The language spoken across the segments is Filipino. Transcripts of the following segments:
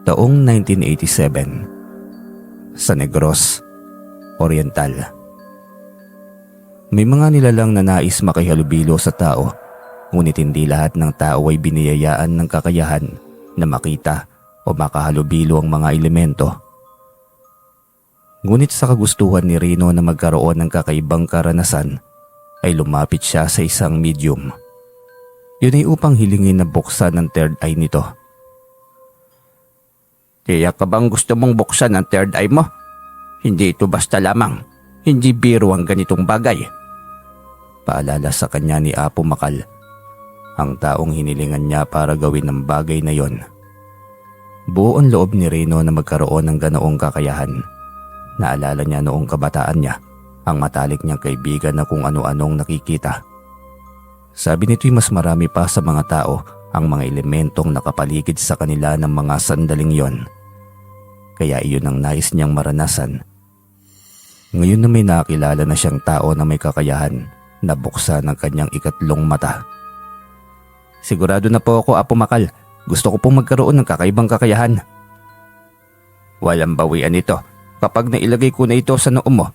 Taong 1987 sa Negros Oriental. May mga nilalang na nais makihalubilo sa tao, ngunit hindi lahat ng tao ay biniyayaan ng kakayahan na makita o makahalubilo ang mga elemento. Ngunit sa kagustuhan ni Rino na magkaroon ng kakaibang karanasan, ay lumapit siya sa isang medium. Yun ay upang hilingin na buksan ang third eye nito. Kaya ka bang gusto mong buksan ang third eye mo? Hindi ito basta lamang. Hindi biro ang ganitong bagay. Paalala sa kanya ni Apo Makal, ang taong hinilingan niya para gawin ang bagay na yon. Buo ang loob ni Rino na magkaroon ng ganoong kakayahan. Naalala niya noong kabataan niya ang matalik niyang kaibigan na kung ano-anong nakikita. Sabi nito'y mas marami pa sa mga tao ang mga elementong nakapaligid sa kanila ng mga sandaling yon. Kaya iyon ang nais niyang maranasan. Ngayon na may nakilala na siyang tao na may kakayahan na buksan ang kanyang ikatlong mata. Sigurado na po ako, Apo Makal. Gusto ko pong magkaroon ng kakaibang kakayahan. Walang bawian ito. Kapag nailagay ko na ito sa noo mo,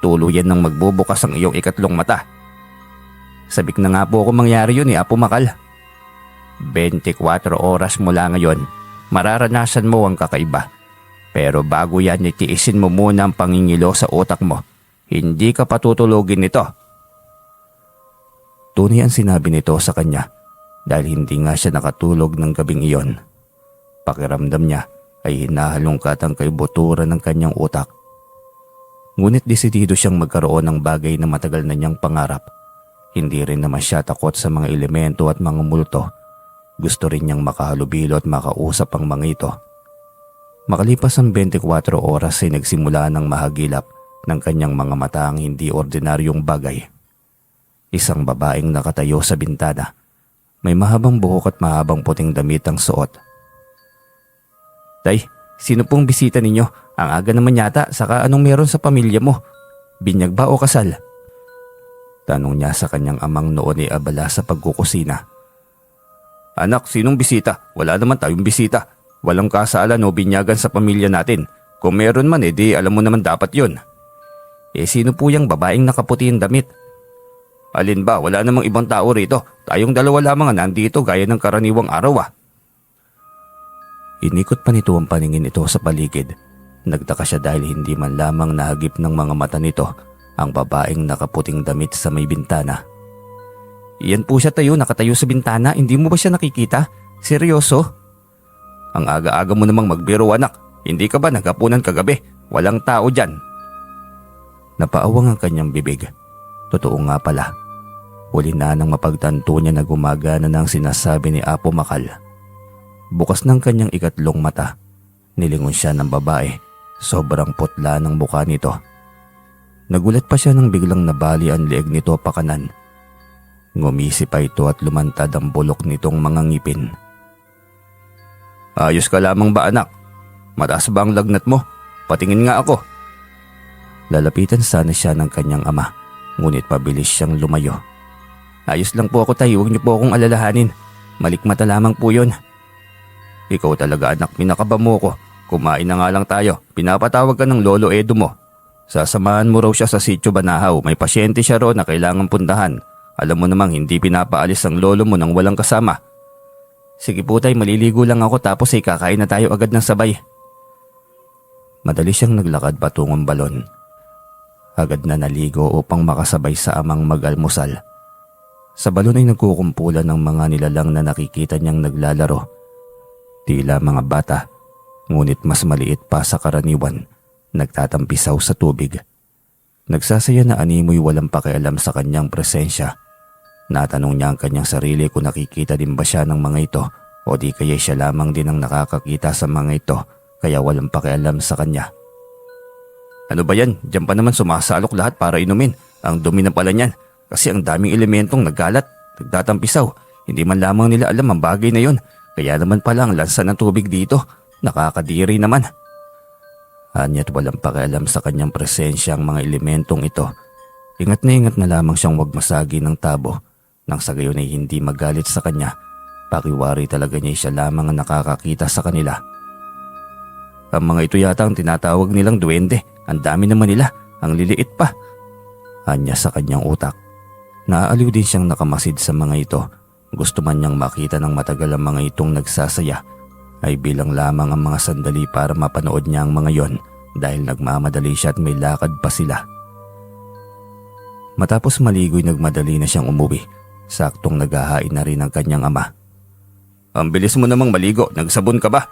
tuluyan nang magbubukas ang iyong ikatlong mata. Sabik na nga po ako mangyari yun Apo Makal. 24 oras mula ngayon, mararanasan mo ang kakaiba. Pero bago yan, itiisin mo muna ang pangingilo sa utak mo. Hindi ka patutulogin nito. Tunay ang sinabi nito sa kanya dahil hindi nga siya nakatulog ng gabing iyon. Pakiramdam niya ay hinahalongkat ang kaibuturan ng kanyang utak. Ngunit desidido siyang magkaroon ng bagay na matagal na niyang pangarap. Hindi rin naman siya takot sa mga elemento at mga multo. Gusto rin niyang makahalubilo at makausap ang mga ito. Makalipas ang 24 oras ay nagsimula ng mahagilap ng kanyang mga mata ang hindi ordinaryong bagay. Isang babaeng nakatayo sa bintana. May mahabang buhok at mahabang puting damit ang suot. Tay, sino pong bisita ninyo? Ang aga naman yata, saka anong meron sa pamilya mo? Binyag ba o kasal? Tanong niya sa kanyang amang noon ay abala sa pagkukusina. Anak, sinong bisita? Wala naman tayong bisita. Walang kasalan o binyagan sa pamilya natin. Kung meron man di alam mo naman dapat yun. Sino po yung babaeng nakaputi ang damit? Alin ba? Wala namang ibang tao rito. Tayong dalawa lamang nandito gaya ng karaniwang araw Inikot pa nito ang paningin ito sa paligid. Nagtaka siya dahil hindi man lamang nahagip ng mga mata nito ang babaeng nakaputing damit sa may bintana. Iyan po siya tayo, nakatayo sa bintana. Hindi mo ba siya nakikita? Seryoso? Ang aga-aga mo namang magbiro anak. Hindi ka ba naghapunan kagabi? Walang tao dyan. Napaawang ang kanyang bibig. Totoo nga pala. Huli na nang mapagtanto niya na gumagana ng sinasabi ni Apo Makal. Bukas ng kanyang ikatlong mata. Nilingon siya ng babae. Sobrang putla ng mukha nito. Nagulat pa siya nang biglang nabali ang leeg nito pakanan. Ngumisi pa ito at lumantad ang bulok nitong mga ngipin. Ayos ka lamang ba anak? Mataas ba ang lagnat mo? Patingin nga ako. Lalapitan sana siya ng kanyang ama, ngunit pabilis siyang lumayo. Ayos lang po ako tayo, huwag niyo po akong alalahanin. Malikmata lamang po yun. Ikaw talaga anak, pinakaba mo ko. Kumain na nga lang tayo, pinapatawag ka ng Lolo Edo mo. Sasamahan mo raw siya sa Sitio Banahaw, may pasyente siya roon na kailangang puntahan. Alam mo namang hindi pinapaalis ang lolo mo nang walang kasama. Sige po tay, maliligo lang ako tapos ay kakain na tayo agad ng sabay. Madali siyang naglakad patungong balon. Agad na naligo upang makasabay sa amang mag-almusal. Sa balon ay nagkukumpulan ng mga nilalang na nakikita niyang naglalaro. Tila mga bata, ngunit mas maliit pa sa karaniwan, nagtatampisaw sa tubig. Nagsasaya na animoy walang pakialam sa kanyang presensya. Natanong niya ang kanyang sarili kung nakikita din ba siya ng mga ito o di kaya siya lamang din ang nakakakita sa mga ito kaya walang pakialam sa kanya. Ano ba yan? Diyan pa naman sumasalok lahat para inumin. Ang dumi na pala niyan kasi ang daming elementong naggalat, nagtatampisaw. Hindi man lamang nila alam ang bagay na yon. Kaya naman pala ang lansa ng tubig dito. Nakakadiri naman. Anya't walang pakialam sa kanyang presensya ang mga elementong ito. Ingat na lamang siyang wag masagi ng tabo. Nang sa gayon ay hindi magalit sa kanya. Pakiwari talaga niya siya lamang ang nakakakita sa kanila. Ang mga ito yata ang tinatawag nilang duwende. Ang dami naman nila, ang liliit pa. Anya sa kanyang utak. Naaaliw din siyang nakamasid sa mga ito. Gusto man niyang makita ng matagal ang mga itong nagsasaya, ay bilang lamang ang mga sandali para mapanood niya ang mga yon dahil nagmamadali siya at may lakad pa sila. Matapos maligo'y nagmadali na siyang umuwi. Saktong naghahain na rin ang kanyang ama. Ang bilis mo namang maligo, nagsabon ka ba?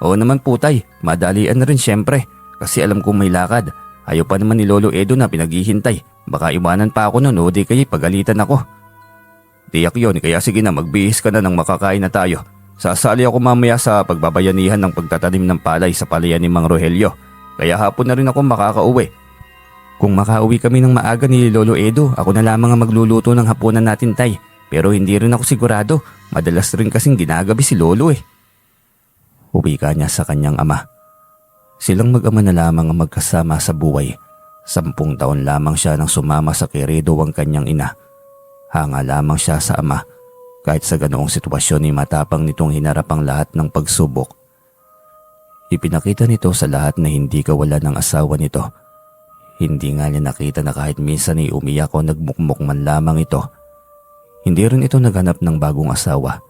Oo naman po tay, madalian na rin syempre. Kasi alam kong may lakad. Ayaw pa naman ni Lolo Edo na pinaghihintay. Baka iwanan pa ako nun o di kaya pagalitan ako. Tiyak yun, kaya sige na magbihis ka na nang makakain na tayo. Sasali ako mamaya sa pagbabayanihan ng pagtatanim ng palay sa palayan ni Mang Rogelio. Kaya hapon na rin ako makakauwi. Kung makauwi kami ng maaga ni Lolo Edo, ako na lamang ang magluluto ng hapunan natin tay. Pero hindi rin ako sigurado. Madalas rin kasing ginagabi si Lolo eh. Uwi ka niya sa kanyang ama. Silang mag-ama na lamang ang magkasama sa buhay. 10 taon lamang siya nang sumama sa Queredo ang kanyang ina. Hanga lamang siya sa ama. Kahit sa ganoong sitwasyon ni matapang nitong hinarap ang lahat ng pagsubok. Ipinakita nito sa lahat na hindi kawala ng asawa nito. Hindi nga niya nakita na kahit minsan ay umiyak o nagmukmok man lamang ito. Hindi rin ito naghanap ng bagong asawa.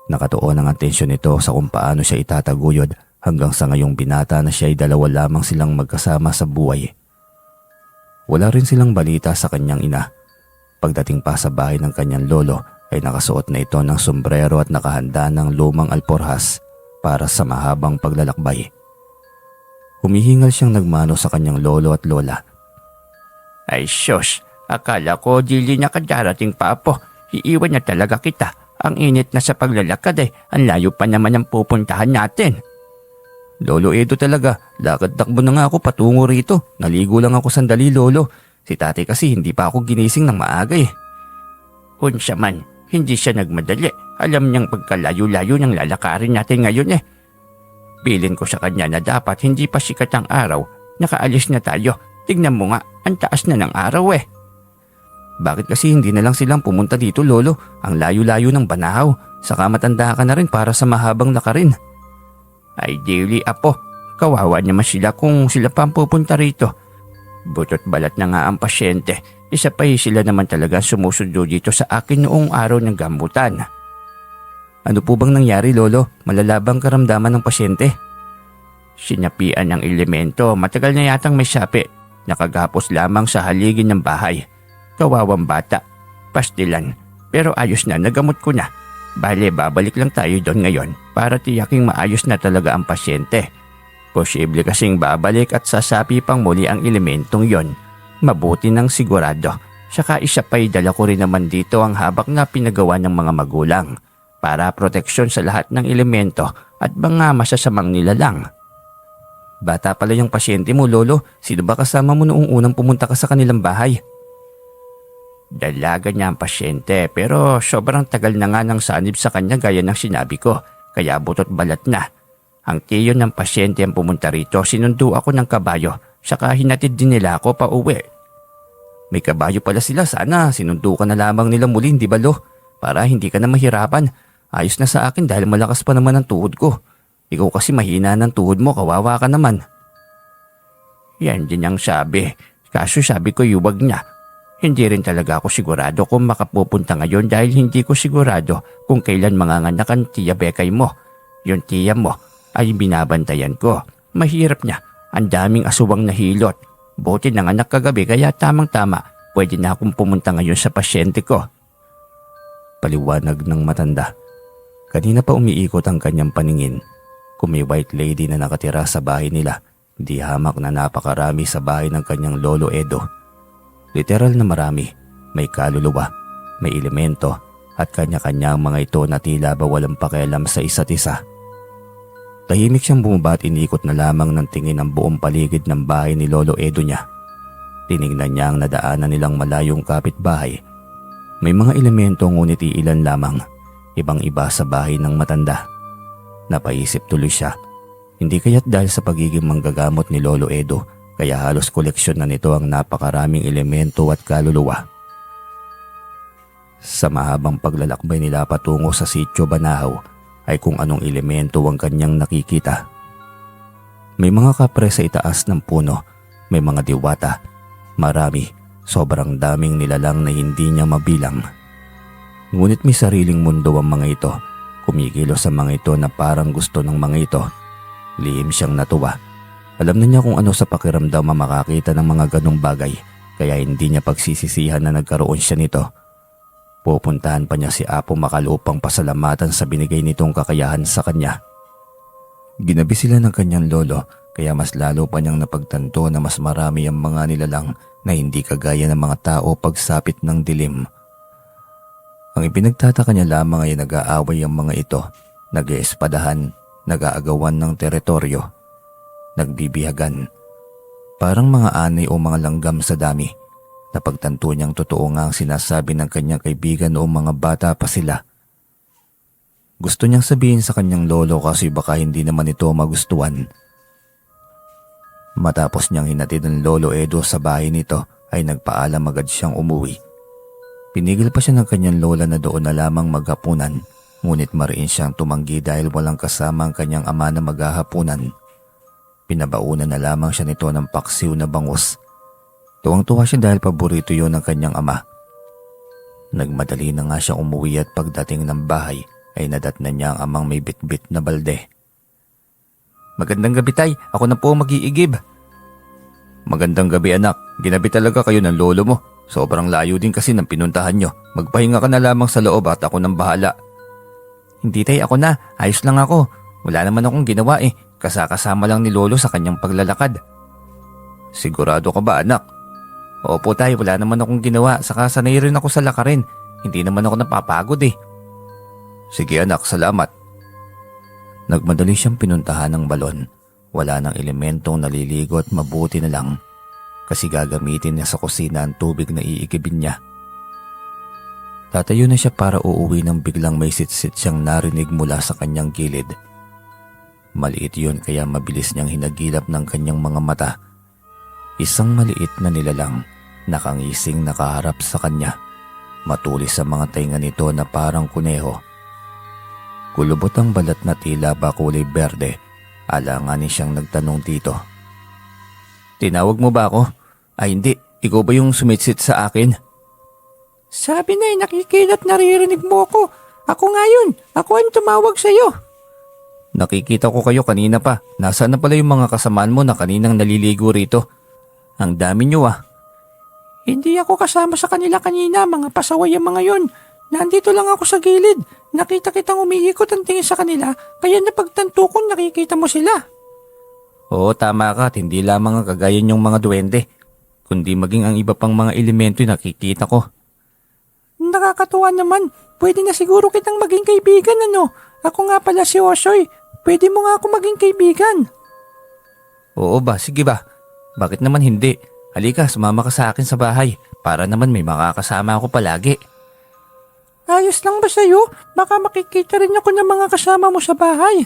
Nakatuon ang atensyon nito sa kung paano siya itataguyod hanggang sa ngayong binata na siya ay 2 lamang silang magkasama sa buhay. Wala rin silang balita sa kanyang ina. Pagdating pa sa bahay ng kanyang lolo ay nakasuot na ito ng sombrero at nakahanda ng lumang alporhas para sa mahabang paglalakbay. Humihingal siyang nagmano sa kanyang lolo at lola. Ay sus, akala ko dili niya kadarating pa po. Iiwan niya talaga kita. Ang init na sa paglalakad eh. Ang layo pa naman ang pupuntahan natin. Lolo Edo talaga, lakad-takbo na nga ako patungo rito. Naligo lang ako sandali lolo. Si tatay kasi hindi pa ako ginising ng maaga eh. Unsa man, hindi siya nagmadali. Alam niyang pagkalayo-layo ng lalakarin natin ngayon eh. Bilin ko sa kanya na dapat hindi pa sikat ang araw, nakaalis na tayo. Tignan mo nga, ang taas na ng araw eh. Bakit kasi hindi na lang silang pumunta dito lolo? Ang layo-layo ng Banahaw, saka matanda ka na rin para sa mahabang lakarin. Ay dili apo, kawawa naman sila kung sila pa ang pupunta rito. Butot balat na nga ang pasyente, isa pa sila naman talaga sumusundo dito sa akin noong araw ng gambutan. Ano po bang nangyari lolo? Malalabang karamdaman ng pasyente? Sinapian ng elemento, matagal na yatang may sapi. Nakagapos lamang sa haligi ng bahay. Kawawang bata, pastilan. Pero ayos na, nagamot ko na. Bale, babalik lang tayo doon ngayon para tiyaking maayos na talaga ang pasyente. Posible kasing babalik at sasapi pang muli ang elementong yon. Mabuti nang sigurado. Saka isa pa'y dala ko rin naman dito ang habak na pinagawa ng mga magulang. Para proteksyon sa lahat ng elemento at mga masasamang nilalang. Bata pala yung pasyente mo, lolo. Sino ba kasama mo noong unang pumunta ka sa kanilang bahay? Dalaga niya ang pasyente pero sobrang tagal na nga ng sanib sa kanya gaya ng sinabi ko. Kaya butot balat na. Ang tiyo ng pasyente ang pumunta rito, sinundo ako ng kabayo. Saka hinatid din nila ako pa uwi. May kabayo pala sila, sana sinundo ka na lamang nila muli, di ba lo? Para hindi ka na mahirapan. Ayos na sa akin dahil malakas pa naman ang tuhod ko. Ikaw kasi mahina ng tuhod mo, kawawa ka naman. Yan din ang sabi. Kaso sabi ko yuwag niya. Hindi rin talaga ako sigurado kung makapupunta ngayon dahil hindi ko sigurado kung kailan manganganak ang tiya Bekay mo. Yung tiya mo ay binabantayan ko. Mahirap niya. Ang daming aswang na hilot. Buti nanganak kagabi kaya tamang-tama. Pwede na akong pumunta ngayon sa pasyente ko. Paliwanag ng matanda. Kanina pa umiikot ang kanyang paningin. Kung may white lady na nakatira sa bahay nila, di hamak na napakarami sa bahay ng kanyang lolo Edo. Literal na marami, may kaluluwa, may elemento at kanya-kanyang mga ito na tila ba walang pakialam sa isa't isa. Tahimik siyang bumaba at inikot na lamang ng tingin ang buong paligid ng bahay ni Lolo Edo niya. Tinignan niya ang nadaanan nilang malayong kapitbahay. May mga elemento ngunit iilan lamang. Ibang-iba sa bahay ng matanda. Napaisip tuloy siya. Hindi kaya't dahil sa pagiging manggagamot ni Lolo Edo, kaya halos koleksyon na nito ang napakaraming elemento at kaluluwa. Sa mahabang paglalakbay nila patungo sa sitio Banahaw, ay kung anong elemento ang kanyang nakikita. May mga kapre sa itaas ng puno, may mga diwata, marami, sobrang daming nilalang na hindi niya mabilang. Ngunit may sariling mundo ang mga ito, kumikilos sa mga ito na parang gusto ng mga ito. Lihim siyang natuwa. Alam na niya kung ano sa pakiramdam ang makakita ng mga ganong bagay, kaya hindi niya pagsisisihan na nagkaroon siya nito. Pupuntahan pa niya si Apo Makal upang pasalamatan sa binigay nitong kakayahan sa kanya. Ginabi sila ng kanyang lolo, kaya mas lalo pa niyang napagtanto na mas marami ang mga nilalang na hindi kagaya ng mga tao pagsapit ng dilim. Ang ipinagtataka niya lamang ay nag-aaway ang mga ito, nag-eespadahan, nag-aagawan ng teritoryo, nagbibihagan. Parang mga anay o mga langgam sa dami. Napagtanto niyang totoo nga ang sinasabi ng kanyang kaibigan noong mga bata pa sila. Gusto niyang sabihin sa kanyang lolo kasi baka hindi naman ito magustuhan. Matapos niyang hinatid ng Lolo Edo sa bahay nito ay nagpaalam agad siyang umuwi. Pinigil pa siya ng kanyang lola na doon na lamang maghapunan, ngunit mariin siyang tumanggi dahil walang kasama ang kanyang ama na maghahapunan. Pinabaunan na lamang siya nito ng paksiw na bangus. Tuwang-tuwa siya dahil paborito yon ng kanyang ama. Nagmadali na nga siya umuwi at pagdating ng bahay ay nadatnan niya ang amang may bitbit na balde. "Magandang gabi, tay. Ako na po mag-iigib." "Magandang gabi, anak. Ginabi talaga kayo ng lolo mo. Sobrang layo din kasi ng pinuntahan nyo. Magpahinga ka na lamang sa loob at ako nang bahala." "Hindi, tay. Ako na. Ayos lang ako. Wala naman akong ginawa eh. Kasama lang ni lolo sa kanyang paglalakad." "Sigurado ka ba, anak?" "Opo, tay. Wala naman akong ginawa. Saka sanay rin ako sa lakarin. Hindi naman ako napapagod eh." "Sige, anak. Salamat." Nagmadali siyang pinuntahan ng balon. Wala nang elementong naliligo at mabuti na lang kasi gagamitin niya sa kusina ang tubig na iigibin niya. Tatayo na siya para uuwi nang biglang may sitsit siyang narinig mula sa kanyang gilid. Maliit yun kaya mabilis niyang hinagilap ng kanyang mga mata. Isang maliit na nilalang, nakangising nakaharap sa kanya. Matulis sa mga tainga nito na parang kuneho. Kulubot ang balat na tila ba kulay berde. Alanganin siyang nagtanong dito. "Tinawag mo ba ako?" "Ay hindi, ikaw ba yung sumitsit sa akin?" "Sabi na nakikilat naririnig mo ako. Ako nga yun, ako ang tumawag sa'yo." "Nakikita ko kayo kanina pa. Nasaan na pala yung mga kasamaan mo na kaninang naliligo rito? Ang dami nyo ah." "Hindi ako kasama sa kanila kanina, mga pasaway ang mga yun. Nandito lang ako sa gilid. Nakita kitang umiikot ang tingin sa kanila, kaya napagtanto ko nakikita mo sila." "Oo, tama ka at hindi lamang ang kagaya niyong mga duwende, kundi maging ang iba pang mga elemento yung nakikita ko." "Nakakatuwa naman. Pwede na siguro kitang maging kaibigan ano. Ako nga pala si Osoy. Pwede mo nga ako maging kaibigan." "Oo ba? Sige ba? Bakit naman hindi? Halika, sumama ka sa akin sa bahay para naman may makakasama ako palagi." "Ayos lang ba sa'yo? Baka makikita rin ako ng mga kasama mo sa bahay."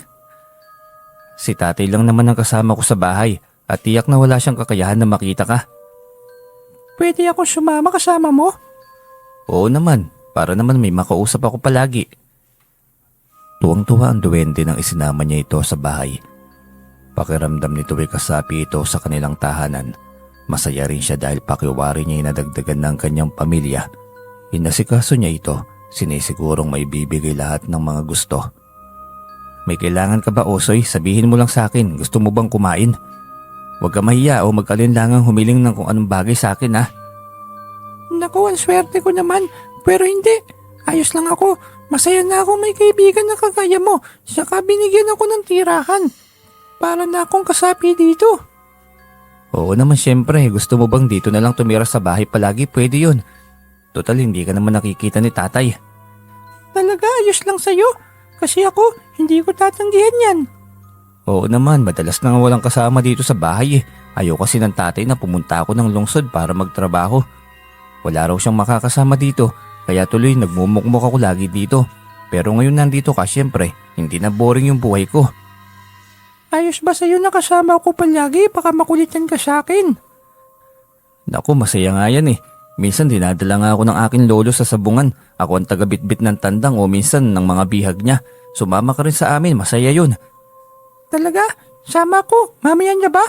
"Si tatay lang naman ang kasama ko sa bahay at tiyak na wala siyang kakayahan na makita ka." "Pwede ako sumama kasama mo?" "Oo naman, para naman may makausap ako palagi." Tuwang-tuwa ang duwende nang isinama niya ito sa bahay. Pakiramdam nito ay kasapi ito sa kanilang tahanan. Masaya rin siya dahil pakiwari niya inadagdagan ng kanyang pamilya. Inasikaso niya ito. Sinisigurong may bibigay lahat ng mga gusto. "May kailangan ka ba, Osoy? Sabihin mo lang sa akin. Gusto mo bang kumain? Huwag ka mahiya o mag-alinlangang humiling ng kung anong bagay sa akin ha." "Naku, ang swerte ko naman. Pero hindi. Ayos lang ako. Masaya na ako may kaibigan na kagaya mo. Saka binigyan ako ng tirahan. Para na akong kasapi dito." "Oo naman syempre. Gusto mo bang dito na lang tumira sa bahay palagi? Pwede yun. Total hindi ka naman nakikita ni tatay." "Talaga ayos lang sa'yo? Kasi ako hindi ko tatanggihan yan." "Oo naman, madalas na nga walang kasama dito sa bahay eh. Ayaw kasi ng tatay na pumunta ako ng lungsod para magtrabaho. Wala raw siyang makakasama dito, kaya tuloy nagmumukmuk ako lagi dito. Pero ngayon nandito ka syempre, hindi na boring yung buhay ko." "Ayos ba sa'yo na kasama ako palagi? Baka makulitan ka sa akin." "Naku, masaya nga yan eh. Minsan dinadala nga ako ng aking lolo sa sabungan. Ako ang tagabitbit ng tandang o minsan ng mga bihag niya. Sumama ka rin sa amin, masaya yun." "Talaga? Sama ko, mamaya niya ba?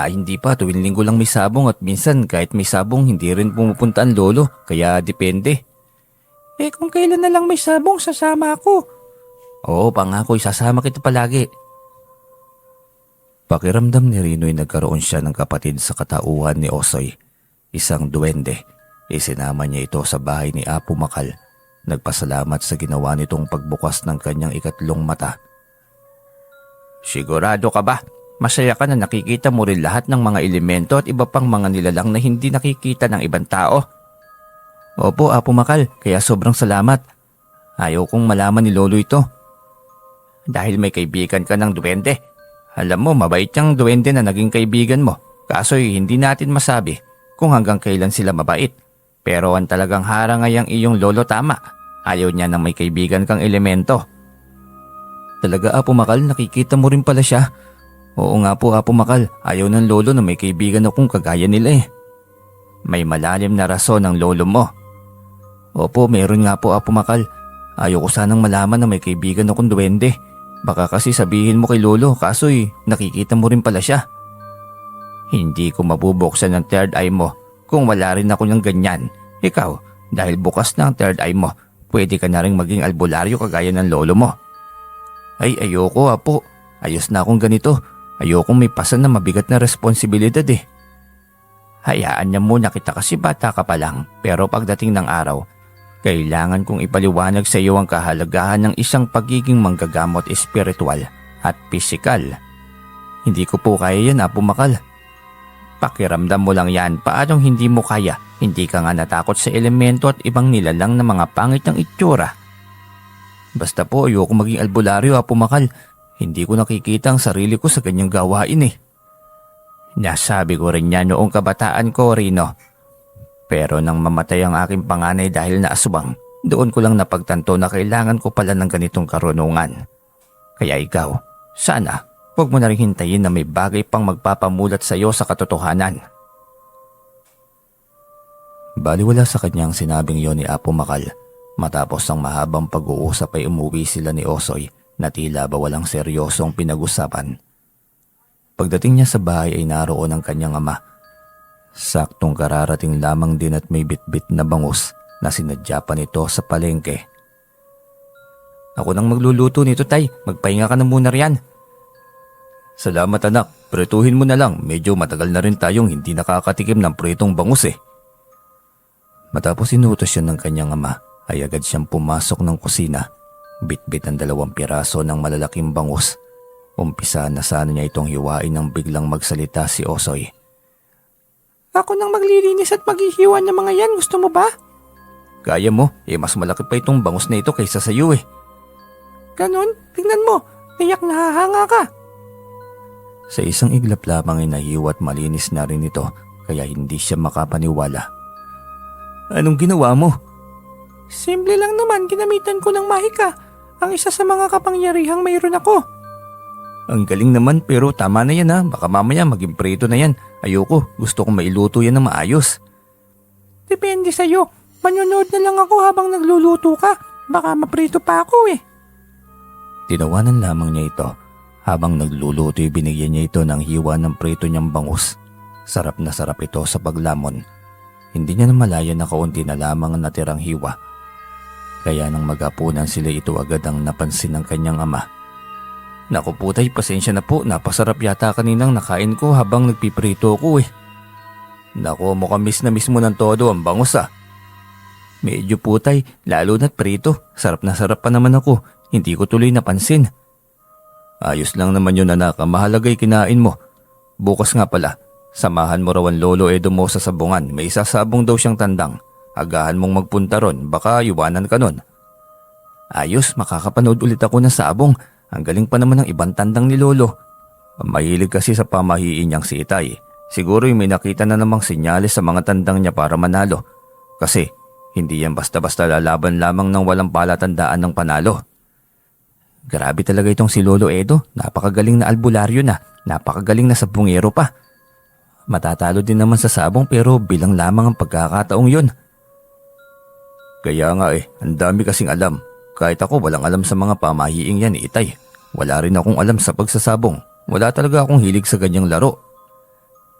Hindi pa. Tuwing linggo lang may sabong at minsan kahit may sabong hindi rin pumupunta ang lolo. Kaya depende. Kung kailan na lang may sabong, sasama ako. Oo, pangako isasama kita palagi. Pakiramdam ni Rino'y nagkaroon siya ng kapatid sa katauhan ni Osoy. Isang duwende. Isinama niya ito sa bahay ni Apo Makal. Nagpasalamat sa ginawa nitong pagbukas ng kanyang ikatlong mata. Sigurado ka ba? Masaya ka na nakikita mo rin lahat ng mga elemento at iba pang mga nilalang na hindi nakikita ng ibang tao? Opo, Apo Makal, kaya sobrang salamat. Ayaw kong malaman ni Lolo ito. Dahil may kaibigan ka ng duwende. Alam mo, mabait yung duwende na naging kaibigan mo. Kaso'y hindi natin masabi kung hanggang kailan sila mabait. Pero ang talagang harangay ang iyong lolo tama. Ayaw niya na may kaibigan kang elemento. Talaga, Apo Makal, nakikita mo rin pala siya. Oo nga po, Apo Makal, ayaw ng lolo na may kaibigan akong kagaya nila eh. May malalim na rason ang lolo mo. Opo, meron nga po, Apo Makal. Ayaw ko sanang malaman na may kaibigan akong duwende. Baka kasi sabihin mo kay lolo, kaso'y nakikita mo rin pala siya. Hindi ko mabubuksan ang third eye mo kung wala rin ako ng ganyan. Ikaw, dahil bukas na ang third eye mo, pwede ka na rin maging albularyo kagaya ng lolo mo. Ay, ayoko, Apo. Ayos na akong ganito. Ayokong may pasan na mabigat na responsibilidad eh. Hayaan niya muna kita kasi bata ka pa lang. Pero pagdating ng araw, kailangan kong ipaliwanag sa iyo ang kahalagahan ng isang pagiging manggagamot espiritual at pisikal. Hindi ko po kaya yan, Apo Makal. Pakiramdam mo lang yan. Paanong hindi mo kaya? Hindi ka nga natakot sa elemento at ibang nilalang na mga pangit ng itsura. Basta po ayoko maging albularyo, Apo Makal. Hindi ko nakikita ang sarili ko sa ganyang gawain eh. Nasabi ko rin yan noong kabataan ko, Rino. Pero nang mamatay ang aking panganay dahil naaswang, doon ko lang napagtanto na kailangan ko pala ng ganitong karunungan. Kaya ikaw, sana huwag mo na rin hintayin na may bagay pang magpapamulat sa iyo sa katotohanan. Baliwala sa kanyang sinabing yon ni Apo Makal. Matapos ang mahabang pag-uusap ay umuwi sila ni Osoy na tila ba walang seryosong pinag-usapan. Pagdating niya sa bahay ay naroon ang kanyang ama. Saktong kararating lamang din at may bitbit na bangus na sinadya pa nito sa palengke. Ako nang magluluto nito, Tay. Magpahinga ka na muna riyan. Salamat anak, prituhin mo na lang. Medyo matagal na rin tayong hindi nakakatikim ng pritong bangus eh. Matapos inutos siya ng kanyang ama, ay agad siyang pumasok ng kusina. Bitbit ang 2 piraso ng malalaking bangus. Umpisa na sana niya itong hiwain nang biglang magsalita si Osoy. Ako nang maglilinis at maghihiwa ng mga yan, gusto mo ba? Kaya mo, mas malaki pa itong bangus na ito kaysa sa iyo eh. Ganon, tingnan mo, tiyak nahahanga ka. Sa isang iglap lamang ay nahiwa at malinis na rin ito, kaya hindi siya makapaniwala. Anong ginawa mo? Simple lang naman, ginamitan ko ng mahika. Ang isa sa mga kapangyarihang mayroon ako. Ang galing naman, pero tama na yan ha. Baka mamaya maging prito na yan. Ayoko, gusto kong mailuto yan ng maayos. Depende sa'yo. Manonood na lang ako habang nagluluto ka. Baka maprito pa ako eh. Tinawanan lamang niya ito. Habang nagluluto ay binigyan niya ito ng hiwa ng prito niyang bangus. Sarap na sarap ito sa paglamon. Hindi niya namalaya na kaunti na lamang ang natirang hiwa. Kaya nang magapunan sila, ito agad ang napansin ng kanyang ama. Naku po Tay, pasensya na po. Napasarap yata kaninang nakain ko habang nagpiprito ko eh. Naku, mukhang miss na miss mo ng todo ang bangus ah. Medyo po Tay, lalo na't prito. Sarap na sarap pa naman ako. Hindi ko tuloy napansin. Ayos lang naman yun anak, ang mahalaga'y kinain mo. Bukas nga pala, samahan mo raw ang Lolo Edo mo sa sabungan. May isasabong daw siyang tandang. Agahan mong magpunta ron, baka iwanan ka nun. Ayos, makakapanood ulit ako ng sabong. Ang galing pa naman ng ibang tandang ni Lolo. Mahilig kasi sa pamahiin niyang si Itay. Siguro may nakita na namang senyales sa mga tandang niya para manalo. Kasi hindi yan basta-basta lalaban lamang ng walang palatandaan ng panalo. Grabe talaga itong si Lolo Edo. Napakagaling na albularyo na. Napakagaling na sabungero pa. Matatalo din naman sa sabong pero bilang lamang ang pagkakataong yun. Kaya nga ang dami kasing alam. Kahit ako walang alam sa mga pamahiing yan ni Itay. Wala rin akong alam sa pagsasabong. Wala talaga akong hilig sa ganyang laro.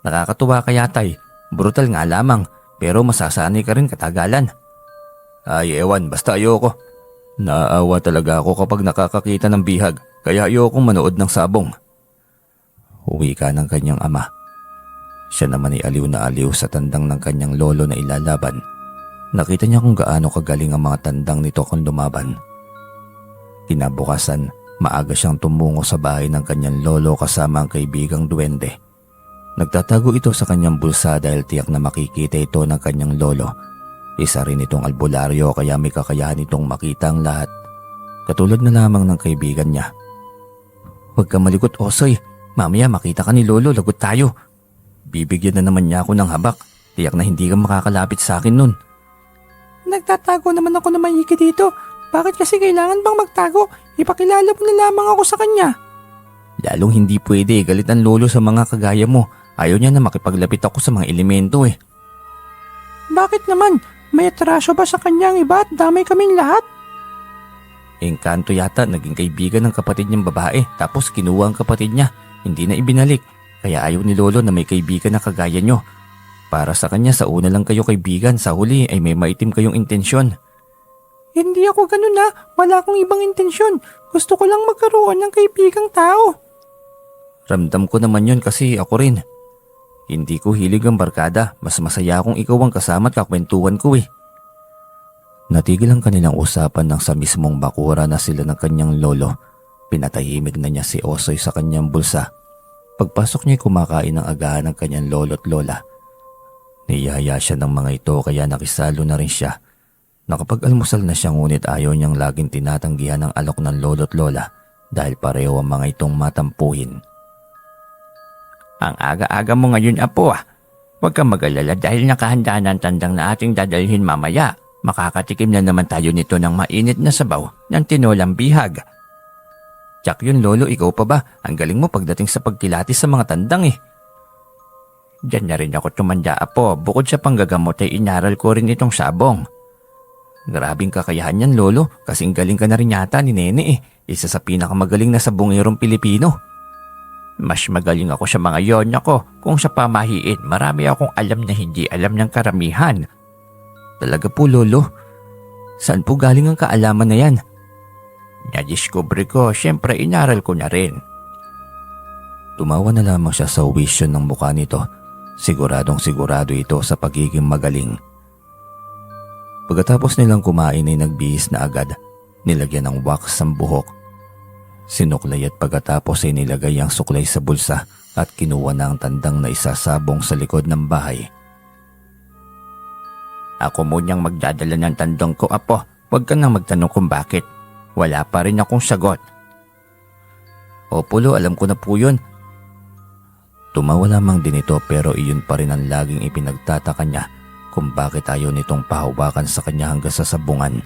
Nakakatuwa kaya tay, brutal nga lamang pero masasanay ka rin katagalan. Ay ewan, basta ayoko. Naaawa talaga ako kapag nakakakita ng bihag kaya ayokong manood ng sabong. Uwi ka ng kanyang ama. Siya naman ay aliw na aliw sa tandang ng kanyang lolo na ilalaban. Nakita niya kung gaano kagaling ang mga tandang nito kung lumaban. Kinabukasan, maaga siyang tumungo sa bahay ng kanyang lolo kasama ang kaibigang duwende. Nagtatago ito sa kanyang bulsa dahil tiyak na makikita ito ng kanyang lolo. Isa rin itong albularyo kaya may kakayahan itong makita ang lahat. Katulad na lamang ng kaibigan niya. Huwag ka malikot, Osoy. Mamaya makita ka ni lolo, lagot tayo. Bibigyan na naman niya ako ng habak. Tiyak na hindi ka makakalapit sa akin nun. Nagtatago naman ako na maigi dito. Bakit kasi kailangan bang magtago? Ipakilala mo na lamang ako sa kanya. Lalong hindi pwede, galit ang lolo sa mga kagaya mo. Ayaw niya na makipaglapit ako sa mga elemento eh. Bakit naman? May atraso ba sa kanya ang iba at damay kaming lahat? Engkanto yata naging kaibigan ng kapatid niyang babae tapos kinuha ang kapatid niya. Hindi na ibinalik. Kaya ayaw ni lolo na may kaibigan na kagaya niyo. Para sa kanya sa una lang kayo kaibigan, sa huli ay may maitim kayong intensyon. Hindi ako ganun na. Wala akong ibang intensyon. Gusto ko lang magkaroon ng kaibigang tao. Ramdam ko naman yun kasi ako rin. Hindi ko hilig ang barkada. Mas masaya akong ikaw ang kasama at kakwentuhan ko eh. Natigil ang kanilang usapan nang sa mismong bakura na sila ng kanyang lolo. Pinatahimik na niya si Osoy sa kanyang bulsa. Pagpasok niya kumakain ng agahan ng kanyang lolo at lola. Niyaya siya ng mga ito kaya nakisalo na rin siya. Nakapag-almusal na siya ngunit ayaw niyang laging tinatanggihan ng alok ng lolo at lola dahil pareho ang mga itong matampuhin. Ang aga-aga mo ngayon, apo ah. Huwag kang mag-alala dahil nakahanda na ang tandang na ating dadalhin mamaya. Makakatikim na naman tayo nito ng mainit na sabaw ng tinolang bihag. Tsak yun lolo, ikaw pa ba? Ang galing mo pagdating sa pagkilatis sa mga tandang eh. Diyan na rin ako tumanda, apo. Bukod sa panggagamot ay inaral ko rin itong sabong. Grabing kakayahan yan lolo, kasing galing ka na rin yata ni Nene eh. Isa sa pinakamagaling na sabongerong Pilipino. Mas magaling ako sa mga yonya ko. Kung sa pamahiin, marami akong alam na hindi alam ng karamihan. Talaga po lolo? Saan po galing ang kaalaman na yan? Nadiscover ko, syempre inaral ko na rin. Tumawa na lamang siya sa wisyon ng mukha nito. Siguradong sigurado ito sa pagiging magaling. Pagkatapos nilang kumain ay nagbihis na agad. Nilagyan ng wax ang buhok. Sinuklay at pagkatapos ay nilagay ang suklay sa bulsa at kinuha na ang tandang na isasabong sa likod ng bahay. Ako munang magdadala ng tandang ko, apo. Huwag ka nang magtanong kung bakit. Wala pa rin akong sagot. Opo lo, alam ko na po yun. Tumawa lamang din ito pero iyon pa rin ang laging ipinagtataka niya kung bakit ayaw nitong pahawakan sa kanya hanggang sa sabungan.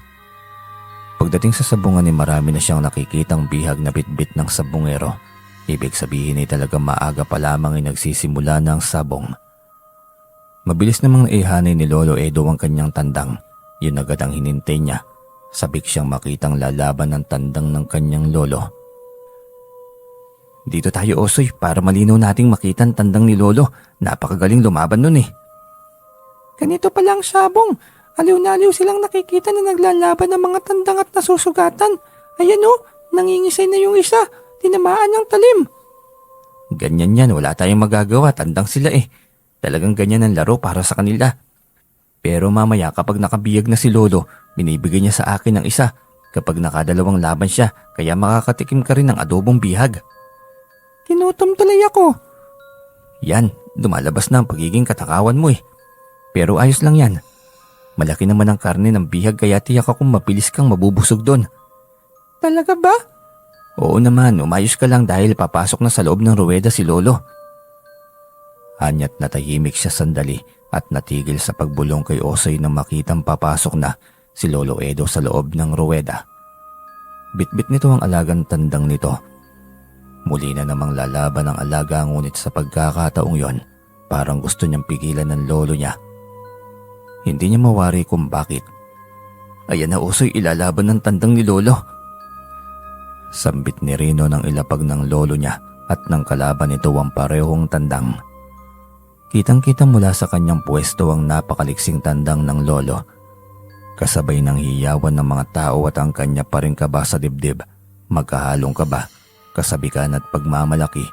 Pagdating sa sabungan ay marami na siyang nakikitang bihag na bitbit ng sabungero. Ibig sabihin ay talaga maaga pa lamang ay nagsisimula na ang sabong. Mabilis namang naihanay ni Lolo Edo ang kanyang tandang. Yun agad ang hinintay niya. Sabik siyang makitang lalaban ng tandang ng kanyang lolo. Dito tayo Osoy para malinaw nating makita ang tandang ni Lolo. Napakagaling lumaban nun eh. Ganito pala ang sabong. Aliw na aliw silang nakikita na naglalaban ng mga tandang at nasusugatan. Ayan o, nangingisay na yung isa. Tinamaan ng talim. Ganyan yan, wala tayong magagawa. Tandang sila eh. Talagang ganyan ang laro para sa kanila. Pero mamaya kapag nakabiyag na si Lolo, binibigay niya sa akin ng isa. Kapag nakadalawang laban siya, kaya makakatikim ka rin ng adobong bihag. Tinutom tuloy ako. Yan, lumalabas na ang pagiging katakawan mo eh. Pero ayos lang yan. Malaki naman ang karne ng bihag kaya tiyak akong mabilis kang mabubusog doon. Talaga ba? Oo naman, umayos ka lang dahil papasok na sa loob ng ruweda si Lolo. Hanya't natahimik siya sandali at natigil sa pagbulong kay Osoy nang makitang papasok na si Lolo Edo sa loob ng ruweda. Bitbit nito ang alagang tandang nito. Muli na namang lalaban ang alaga ngunit sa pagkakataong yon, parang gusto niyang pigilan ng lolo niya. Hindi niya mawari kung bakit. Ayan na Osoy, ilalaban ng tandang ni Lolo. Sambit ni Rino ng ilapag ng lolo niya at ng kalaban nito ang parehong tandang. Kitang-kita mula sa kanyang pwesto ang napakaliksing tandang ng lolo. Kasabay ng hiyawan ng mga tao at ang kanya pa rin kaba sa dibdib, magkahalong kaba, kasabikan at pagmamalaki.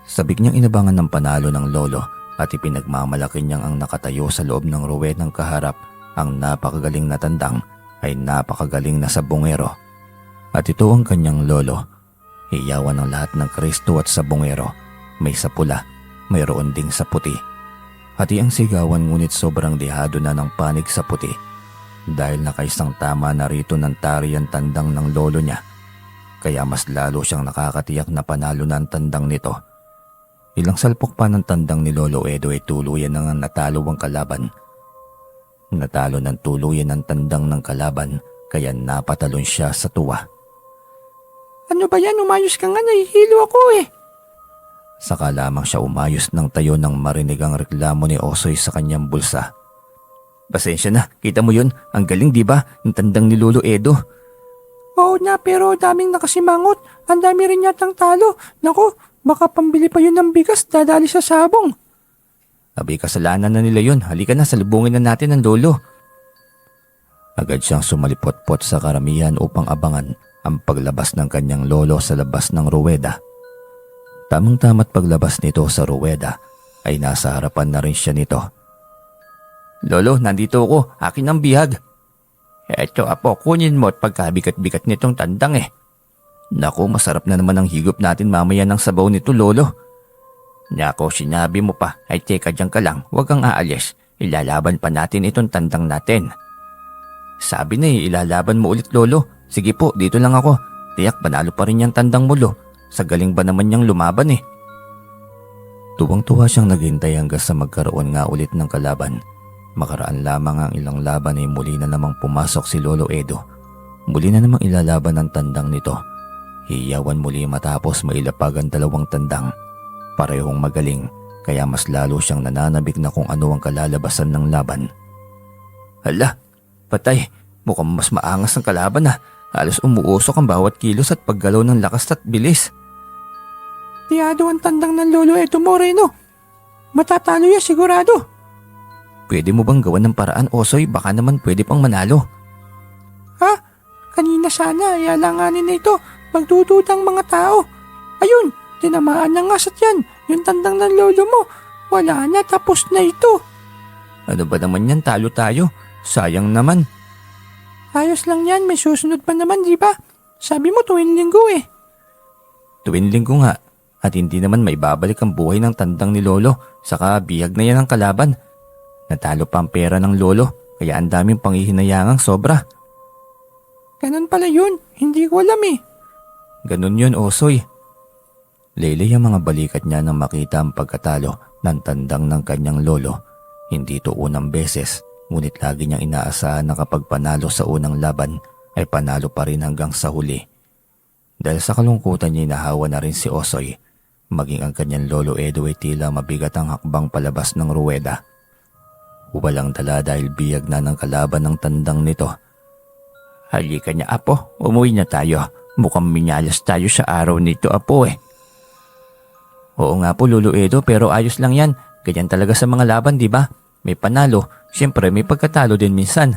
Sabik niyang inabangan ng panalo ng lolo at ipinagmamalaki niyang ang nakatayo sa loob ng ruwedang kaharap ang napakagaling na tandang ay napakagaling na sabongero. At ito ang kanyang lolo. Hiyawan ng lahat ng Kristo at sabongero. May sa pula, mayroon ding sa puti. Hati ang sigawan ngunit sobrang dihado na ng panig sa puti. Dahil nakaisang tama na rito ng tari ang tandang ng lolo niya. Kaya mas lalo siyang nakakatiyak na panalo na ang tandang nito. Ilang salpok pa ng tandang ni Lolo Edo ay tuluyan nang natalo ang kalaban. Natalo ng tuluyan ang tandang ng kalaban kaya napatalon siya sa tuwa. Ano ba yan? Umayos ka nga, nahihilo ako eh. Saka lamang siya umayos ng tayo nang marinig ang reklamo ni Osoy sa kanyang bulsa. Pasensya na, kita mo yun? Ang galing di ba? Ang tandang ni Lolo Edo. Oo na, pero daming nakasimangot. Ang dami rin yatang talo. Naku, baka pambili pa yun ng bigas, dadali sa sabong. Abi, kasalanan na nila yun. Halika na, salubungin na natin ang lolo. Agad siyang sumalipot-pot sa karamihan upang abangan ang paglabas ng kanyang lolo sa labas ng ruweda. Tamang-tama't paglabas nito sa ruweda ay nasa harapan na rin siya nito. Lolo, nandito ako. Akin ang bihag. Eto apo, kunin mo at pagkabigat-bigat nitong tandang eh. Naku, masarap na naman ang higop natin mamaya ng sabaw nito, lolo. Nako, sinabi mo pa. Ay teka dyan ka lang, huwag kang aalis. Ilalaban pa natin itong tandang natin. Sabi na ilalaban mo ulit, lolo. Sige po, dito lang ako. Tiyak, panalo pa rin yung tandang mo, lo. Sa galing ba naman niyang lumaban eh. Tuwang-tuwa siyang naghintay hanggang sa magkaroon nga ulit ng kalaban. Makaraan lamang ang ilang laban ay muli na namang pumasok si Lolo Edo. Muli na namang ilalaban ang tandang nito. Hiyawan muli matapos mailapag ang dalawang tandang. Parehong magaling, kaya mas lalo siyang nananabik na kung ano ang kalalabasan ng laban. Hala, patay, mukhang mas maangas ang kalaban na. Halos umuusok ang bawat kilos at paggalaw ng lakas at bilis. Tiyado ang tandang ng Lolo Edo Moreno. Matatalo yan sigurado. Pwede mo bang gawan ng paraan, Osoy? Baka naman pwede pang manalo. Ha? Kanina sana ay alanganin na ito. Magdududang mga tao. Ayun, tinamaan na nga sa tiyan. Yung tandang ng lolo mo. Wala na, tapos na ito. Ano ba naman yan? Talo tayo. Sayang naman. Ayos lang yan, may susunod pa naman, di ba? Sabi mo tuwing linggo eh. Tuwing linggo nga. At hindi naman may babalik ang buhay ng tandang ni lolo. Saka bihag na yan ang kalaban. Natalo pa ang pera ng lolo, kaya ang daming panghihinayangang sobra. Ganun pala yun, hindi ko alam eh. Ganun yun, Osoy. Laylay ang mga balikat niya nang makita ang pagkatalo ng tandang ng kanyang lolo. Hindi ito unang beses, ngunit lagi niyang inaasahan na kapag panalo sa unang laban, ay panalo pa rin hanggang sa huli. Dahil sa kalungkutan niya inahawa na rin si Osoy, maging ang kanyang lolo Edo ay tila mabigat ang hakbang palabas ng ruweda. Walang dala dahil biyag na ng kalaban ng tandang nito. Halika niya, apo. Umuwi na tayo. Mukhang minyalas tayo sa araw nito, apo eh. Oo nga po, Lolo Edo, pero ayos lang yan. Ganyan talaga sa mga laban, di ba? May panalo. Siyempre, may pagkatalo din minsan.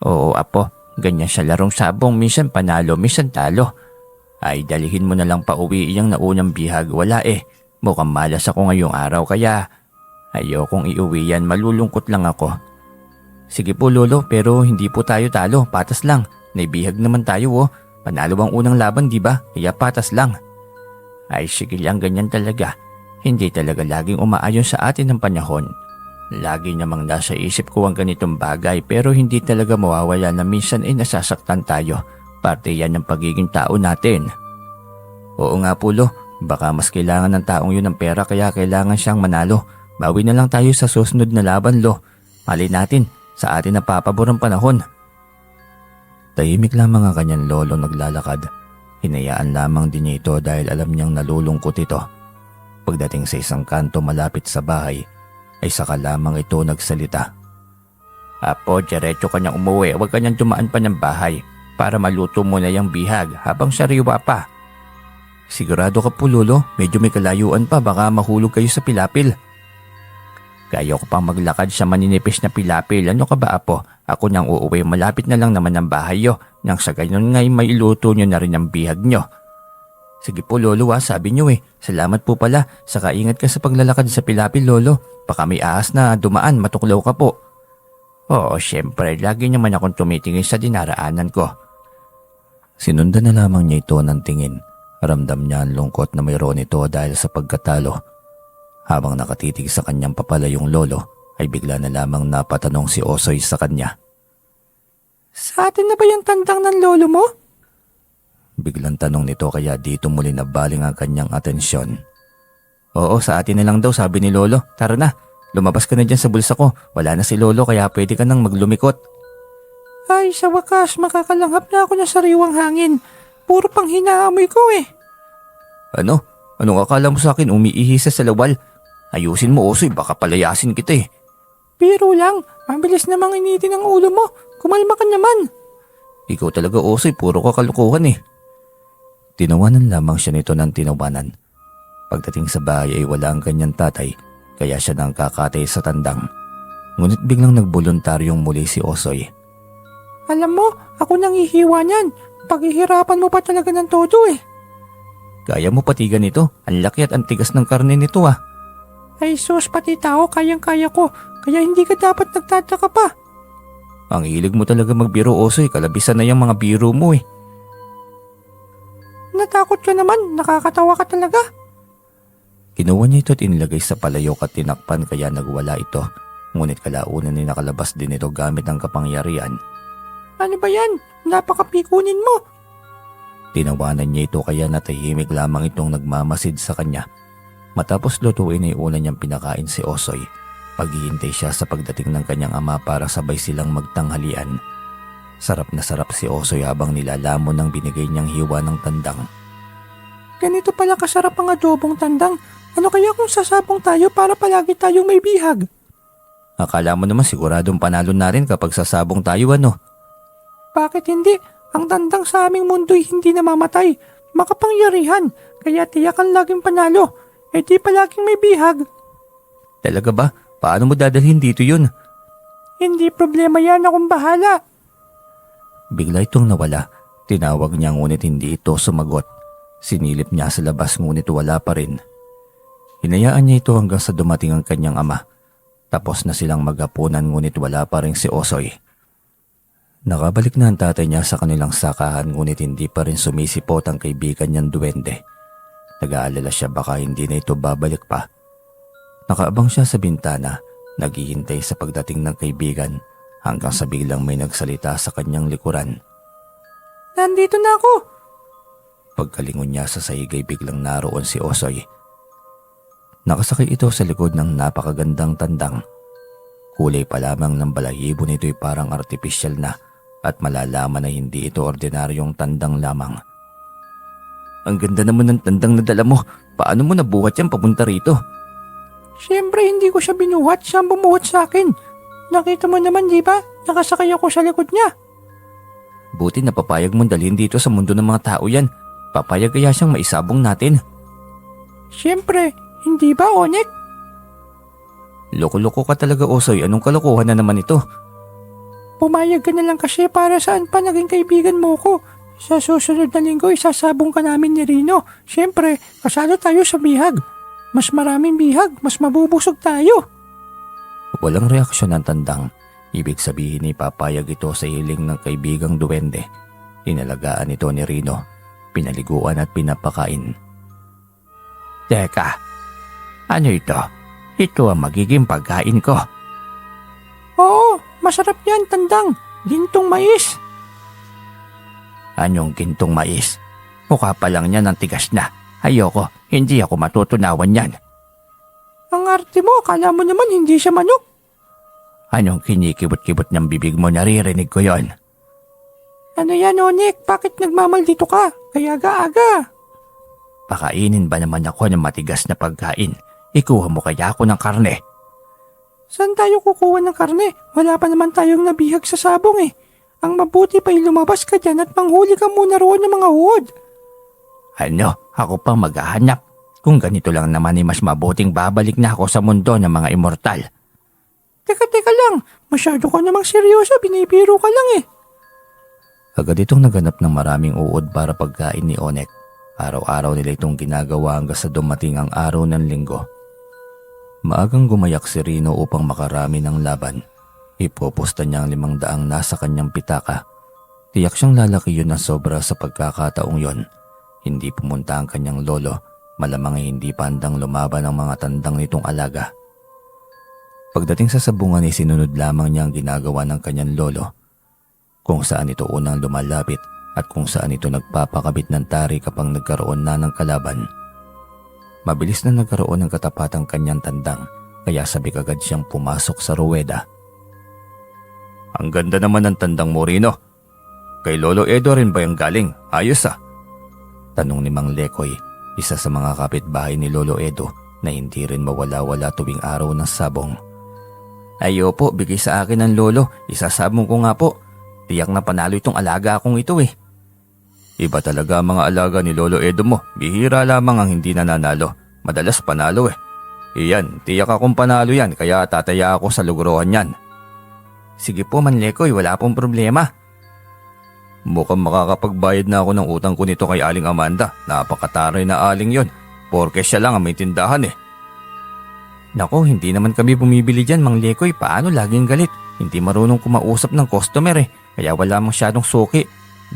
Oo, apo. Ganyan sa larong sabong. Minsan panalo, minsan talo. Ay, dalihin mo na lang pa uwi iyang naunang bihag. Wala eh. Mukhang malas ako ngayong araw, kaya ayokong iuwi yan, malulungkot lang ako. Sige po, Lolo, pero hindi po tayo talo, patas lang. Naibihag naman tayo oh. Panalo ang unang laban, di ba? Kaya patas lang. Ay sige lang, ganyan talaga. Hindi talaga laging umaayon sa atin ng panahon. Lagi namang nasa isip ko ang ganitong bagay pero hindi talaga mawawala na minsan ay nasasaktan tayo. Parte yan ng pagiging tao natin. Oo nga po, Lo. Baka mas kailangan ng taong yun ng pera kaya kailangan siyang manalo. Bawi na lang tayo sa susunod na laban, Lo. Malay natin, sa atin napapabor ang panahon. Tahimik lamang ang kanyang lolo naglalakad. Hinayaan lamang din niya ito dahil alam niyang nalulungkot ito. Pagdating sa isang kanto malapit sa bahay, ay saka lamang ito nagsalita. Apo, diretso ka niyang umuwi. Huwag ka niyang dumaan pa ng bahay para maluto mo na yung bihag habang sariwa pa. Sigurado ka po lolo, medyo may kalayuan pa, baka mahulog kayo sa pilapil. Kaya ko pang maglakad sa maninipis na pilapil. Ano ka ba apo? Ako nang uuwi, malapit na lang naman ang bahay yo. Nang sa ganyan ngay may iluto nyo na rin ang bihag nyo. Sige po lolo sabi nyo Salamat po pala, saka ingat ka sa paglalakad sa pilapil lolo. Baka may ahas na dumaan, matuklaw ka po. Oo, syempre, lagi naman akong tumitingin sa dinaraanan ko. Sinundan na lamang niya ito ng tingin. Ramdam niya ang lungkot na mayroon ito dahil sa pagkatalo. Habang nakatitig sa kanyang papalayong lolo, ay bigla na lamang napatanong si Osoy sa kanya. Sa atin na ba yung tandang ng lolo mo? Biglang tanong nito kaya dito muli nabaling ang kanyang atensyon. Oo, sa atin na lang daw sabi ni lolo. Tara na, lumabas ka na dyan sa bulsa ko. Wala na si lolo kaya pwede ka nang maglumikot. Ay, sa wakas, makakalanghap na ako ng sariwang hangin. Puro pang hinaamoy ko Ano? Anong akala mo sa akin umiihi sa salawal? Ayusin mo Osoy, baka palayasin kita Biro lang, mabilis namang initin ang ulo mo. Kumalma ka naman. Ikaw talaga Osoy, puro ka kalukuhan Tinawanan lamang siya nito ng tinawanan. Pagdating sa bahay ay wala ang kanyang tatay, kaya siya nang kakatay sa tandang. Ngunit biglang nagbuluntaryong muli si Osoy. Alam mo, ako nang ihiwa niyan. Paghihirapan mo pa talaga ng todo Kaya mo patigan ito, ang laki at ang tigas ng karne nito Ay sus, pati tao kayang-kaya ko, kaya hindi ka dapat nagtataka pa. Ang hilig mo talaga magbiro Osoy, kalabisan na yung mga biro mo Natakot ka naman, nakakatawa ka talaga. Kinuha niya ito at inilagay sa palayok at tinakpan kaya nagwala ito. Ngunit kalaunan ni nakalabas din ito gamit ang kapangyarihan. Ano ba yan? Napakapikunin mo. Tinawanan niya ito kaya natahimik lamang itong nagmamasid sa kanya. Matapos lutuin ay una niyang pinakain si Osoy. Paghihintay siya sa pagdating ng kanyang ama para sabay silang magtanghalian. Sarap na sarap si Osoy habang nilalamon ng binigay niyang hiwa ng tandang. Ganito pala kasarap ang adobong tandang. Ano kaya kung sasabong tayo para palagi tayong may bihag? Akala mo naman siguradong panalo na rin kapag sasabong tayo Bakit hindi? Ang tandang sa aming mundo'y hindi namamatay. Makapangyarihan, kaya tiyakan laging panalo. Di palaging may bihag. Talaga ba? Paano mo dadalhin dito yun? Hindi problema yan, akong bahala. Bigla itong nawala. Tinawag niya ngunit hindi ito sumagot. Sinilip niya sa labas ngunit wala pa rin. Hinayaan niya ito hanggang sa dumating ang kanyang ama. Tapos na silang maghapunan ngunit wala pa rin si Osoy. Nakabalik na ang tatay niya sa kanilang sakahan ngunit hindi pa rin sumisipot ang kaibigan niyang duwende. Nag-aalala siya baka hindi na ito babalik pa. Nakaabang siya sa bintana, naghihintay sa pagdating ng kaibigan hanggang sa biglang may nagsalita sa kanyang likuran. Nandito na ako! Pagkalingon niya sa sahig ay biglang naroon si Osoy. Nakasakay ito sa likod ng napakagandang tandang. Kulay pa lamang ng balahibo nito'y parang artipisyal na at malalaman na hindi ito ordinaryong tandang lamang. Ang ganda naman ng tandang na dala mo. Paano mo nabuhat yan papunta rito? Siyempre hindi ko siya binuhat, siya ang bumuhat sa akin. Nakita mo naman di ba? Nakasakay ako sa likod niya. Buti na papayag mong dalhin dito sa mundo ng mga tao yan. Papayag kaya siyang maisabong natin. Siyempre, hindi ba Onek? Loko-loko ka talaga Osoy, anong kalokohan na naman ito? Pumayag ka na lang kasi para saan pa naging kaibigan mo ko. Sa susunod na linggo isasabong ka namin ni Rino. Siyempre, kasalo tayo sa bihag. Mas maraming bihag, mas mabubusog tayo. Walang reaksyon ng tandang. Ibig sabihin ipapayag ito sa hiling ng kaibigang duwende. Inalagaan ito ni Rino. Pinaliguan at pinapakain. Teka, ano ito? Ito ang magiging pagkain ko. Oo, masarap yan tandang. Gintong mais. Anong gintong mais? Mukha pa lang niya ng tigas na. Ayoko, hindi ako matutunawan yan. Ang arte mo, kala mo naman hindi siya manok. Anong kinikibot-kibot ng bibig mo, naririnig ko yon. Ano yan Onek, bakit nagmamaldito ka? Kaya aga-aga. Pakainin ba naman ako ng matigas na pagkain? Ikuha mo kaya ako ng karne? Saan tayo kukuha ng karne? Wala pa naman tayong nabihag sa sabong Ang mabuti pa'y lumabas ka dyan at manghuli ka muna roon ng mga uod. Ano, ako pa maghahanap. Kung ganito lang naman mas mabuting babalik na ako sa mundo ng mga immortal. Teka lang, masyado ka namang seryoso, binibiro ka lang eh. Agad itong naganap ng maraming uod para pagkain ni Onek. Araw-araw nila itong ginagawa hanggang sa dumating ang araw ng linggo. Maagang gumayak si Rino upang makarami ng laban. Ipoposta niya ang 500 nasa kanyang pitaka. Tiyak siyang lalaki yun na sobra sa pagkakataong yon. Hindi pumunta ang kanyang lolo, malamang ay hindi pa handang lumaban ang mga tandang nitong alaga. Pagdating sa sabungan ay sinunod lamang niya ang ginagawa ng kanyang lolo. Kung saan ito unang lumalapit at kung saan ito nagpapakabit ng tari kapag nagkaroon na ng kalaban. Mabilis na nagkaroon ng katapat ang kanyang tandang, kaya sabik agad siyang pumasok sa ruweda. Ang ganda naman ng tandang mo, Rino. Kay Lolo Edo rin ba yung galing? Ayos ah. Tanong ni Mang Lekoy, isa sa mga kapitbahay ni Lolo Edo na hindi rin mawala-wala tuwing araw ng sabong. Ay opo, bigay sa akin ng lolo, isasabong ko nga po. Tiyak na panalo itong alaga akong ito eh. Iba talaga ang mga alaga ni Lolo Edo mo, bihira lamang ang hindi nananalo. Madalas panalo eh. Iyan, tiyak akong panalo yan kaya tataya ako sa lugrohan yan. Sige po Manlekoy, wala pong problema. Mukhang makakapagbayad na ako ng utang ko nito kay Aling Amanda. Napakataray na aling yon. Porke siya lang ang may tindahan eh. Nako, hindi naman kami bumibili dyan, Mang Lekoy. Paano laging galit? Hindi marunong kumausap ng customer eh. Kaya wala masyadong suki.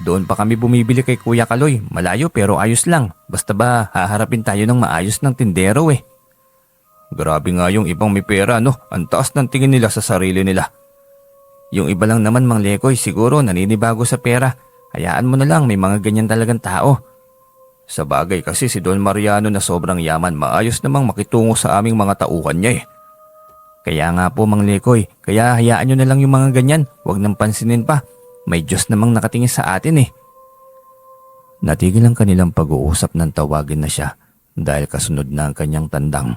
Doon pa kami bumibili kay Kuya Kaloy. Malayo pero ayos lang. Basta ba haharapin tayo ng maayos ng tindero eh. Grabe nga yung ibang may pera no. Ang taas ng tingin nila sa sarili nila. Yung iba lang naman, Mang Lekoy, siguro naninibago sa pera. Hayaan mo na lang, may mga ganyan talagang tao. Sa bagay kasi si Don Mariano na sobrang yaman, maayos namang makitungo sa aming mga tauhan niya eh. Kaya nga po Mang Lekoy, kaya hayaan nyo na lang yung mga ganyan, huwag nang pansinin pa. May Diyos namang nakatingin sa atin eh. Natigil ang kanilang pag-uusap nang tawagin na siya dahil kasunod na ang kanyang tandang.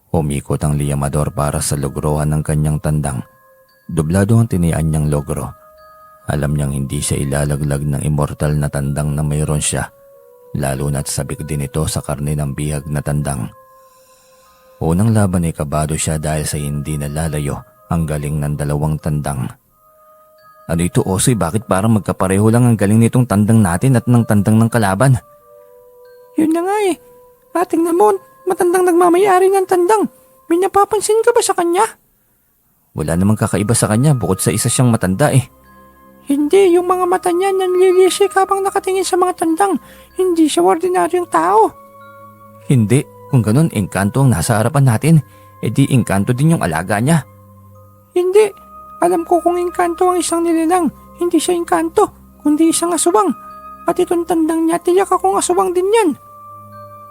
Umikot ang liyamador para sa logrohan ng kanyang tandang. Dublado ang tinian niyang logro. Alam niyang hindi siya ilalaglag ng immortal na tandang na mayroon siya. Lalo na't sabik din ito sa karne ng bihag na tandang. Unang laban ay kabado siya dahil sa hindi nalalayo ang galing ng 2 tandang. Ano ito, Osoy? Bakit parang magkapareho lang ang galing nitong tandang natin at ng tandang ng kalaban? Yun na nga eh. Ating namon, matandang nagmamayari ng tandang. May napapansin ka ba sa kanya? Wala namang kakaiba sa kanya bukod sa isa siyang matanda eh. Hindi, yung mga mata niya nanlilisik habang nakatingin sa mga tandang. Hindi siya ordinaryong tao. Hindi, kung ganun, engkanto ang nasa harapan natin. E di engkanto din yung alaga niya. Hindi, alam ko kung engkanto ang isang nilalang. Hindi siya engkanto, kundi isang aswang. At itong tandang niya, tiyak akong aswang din yan.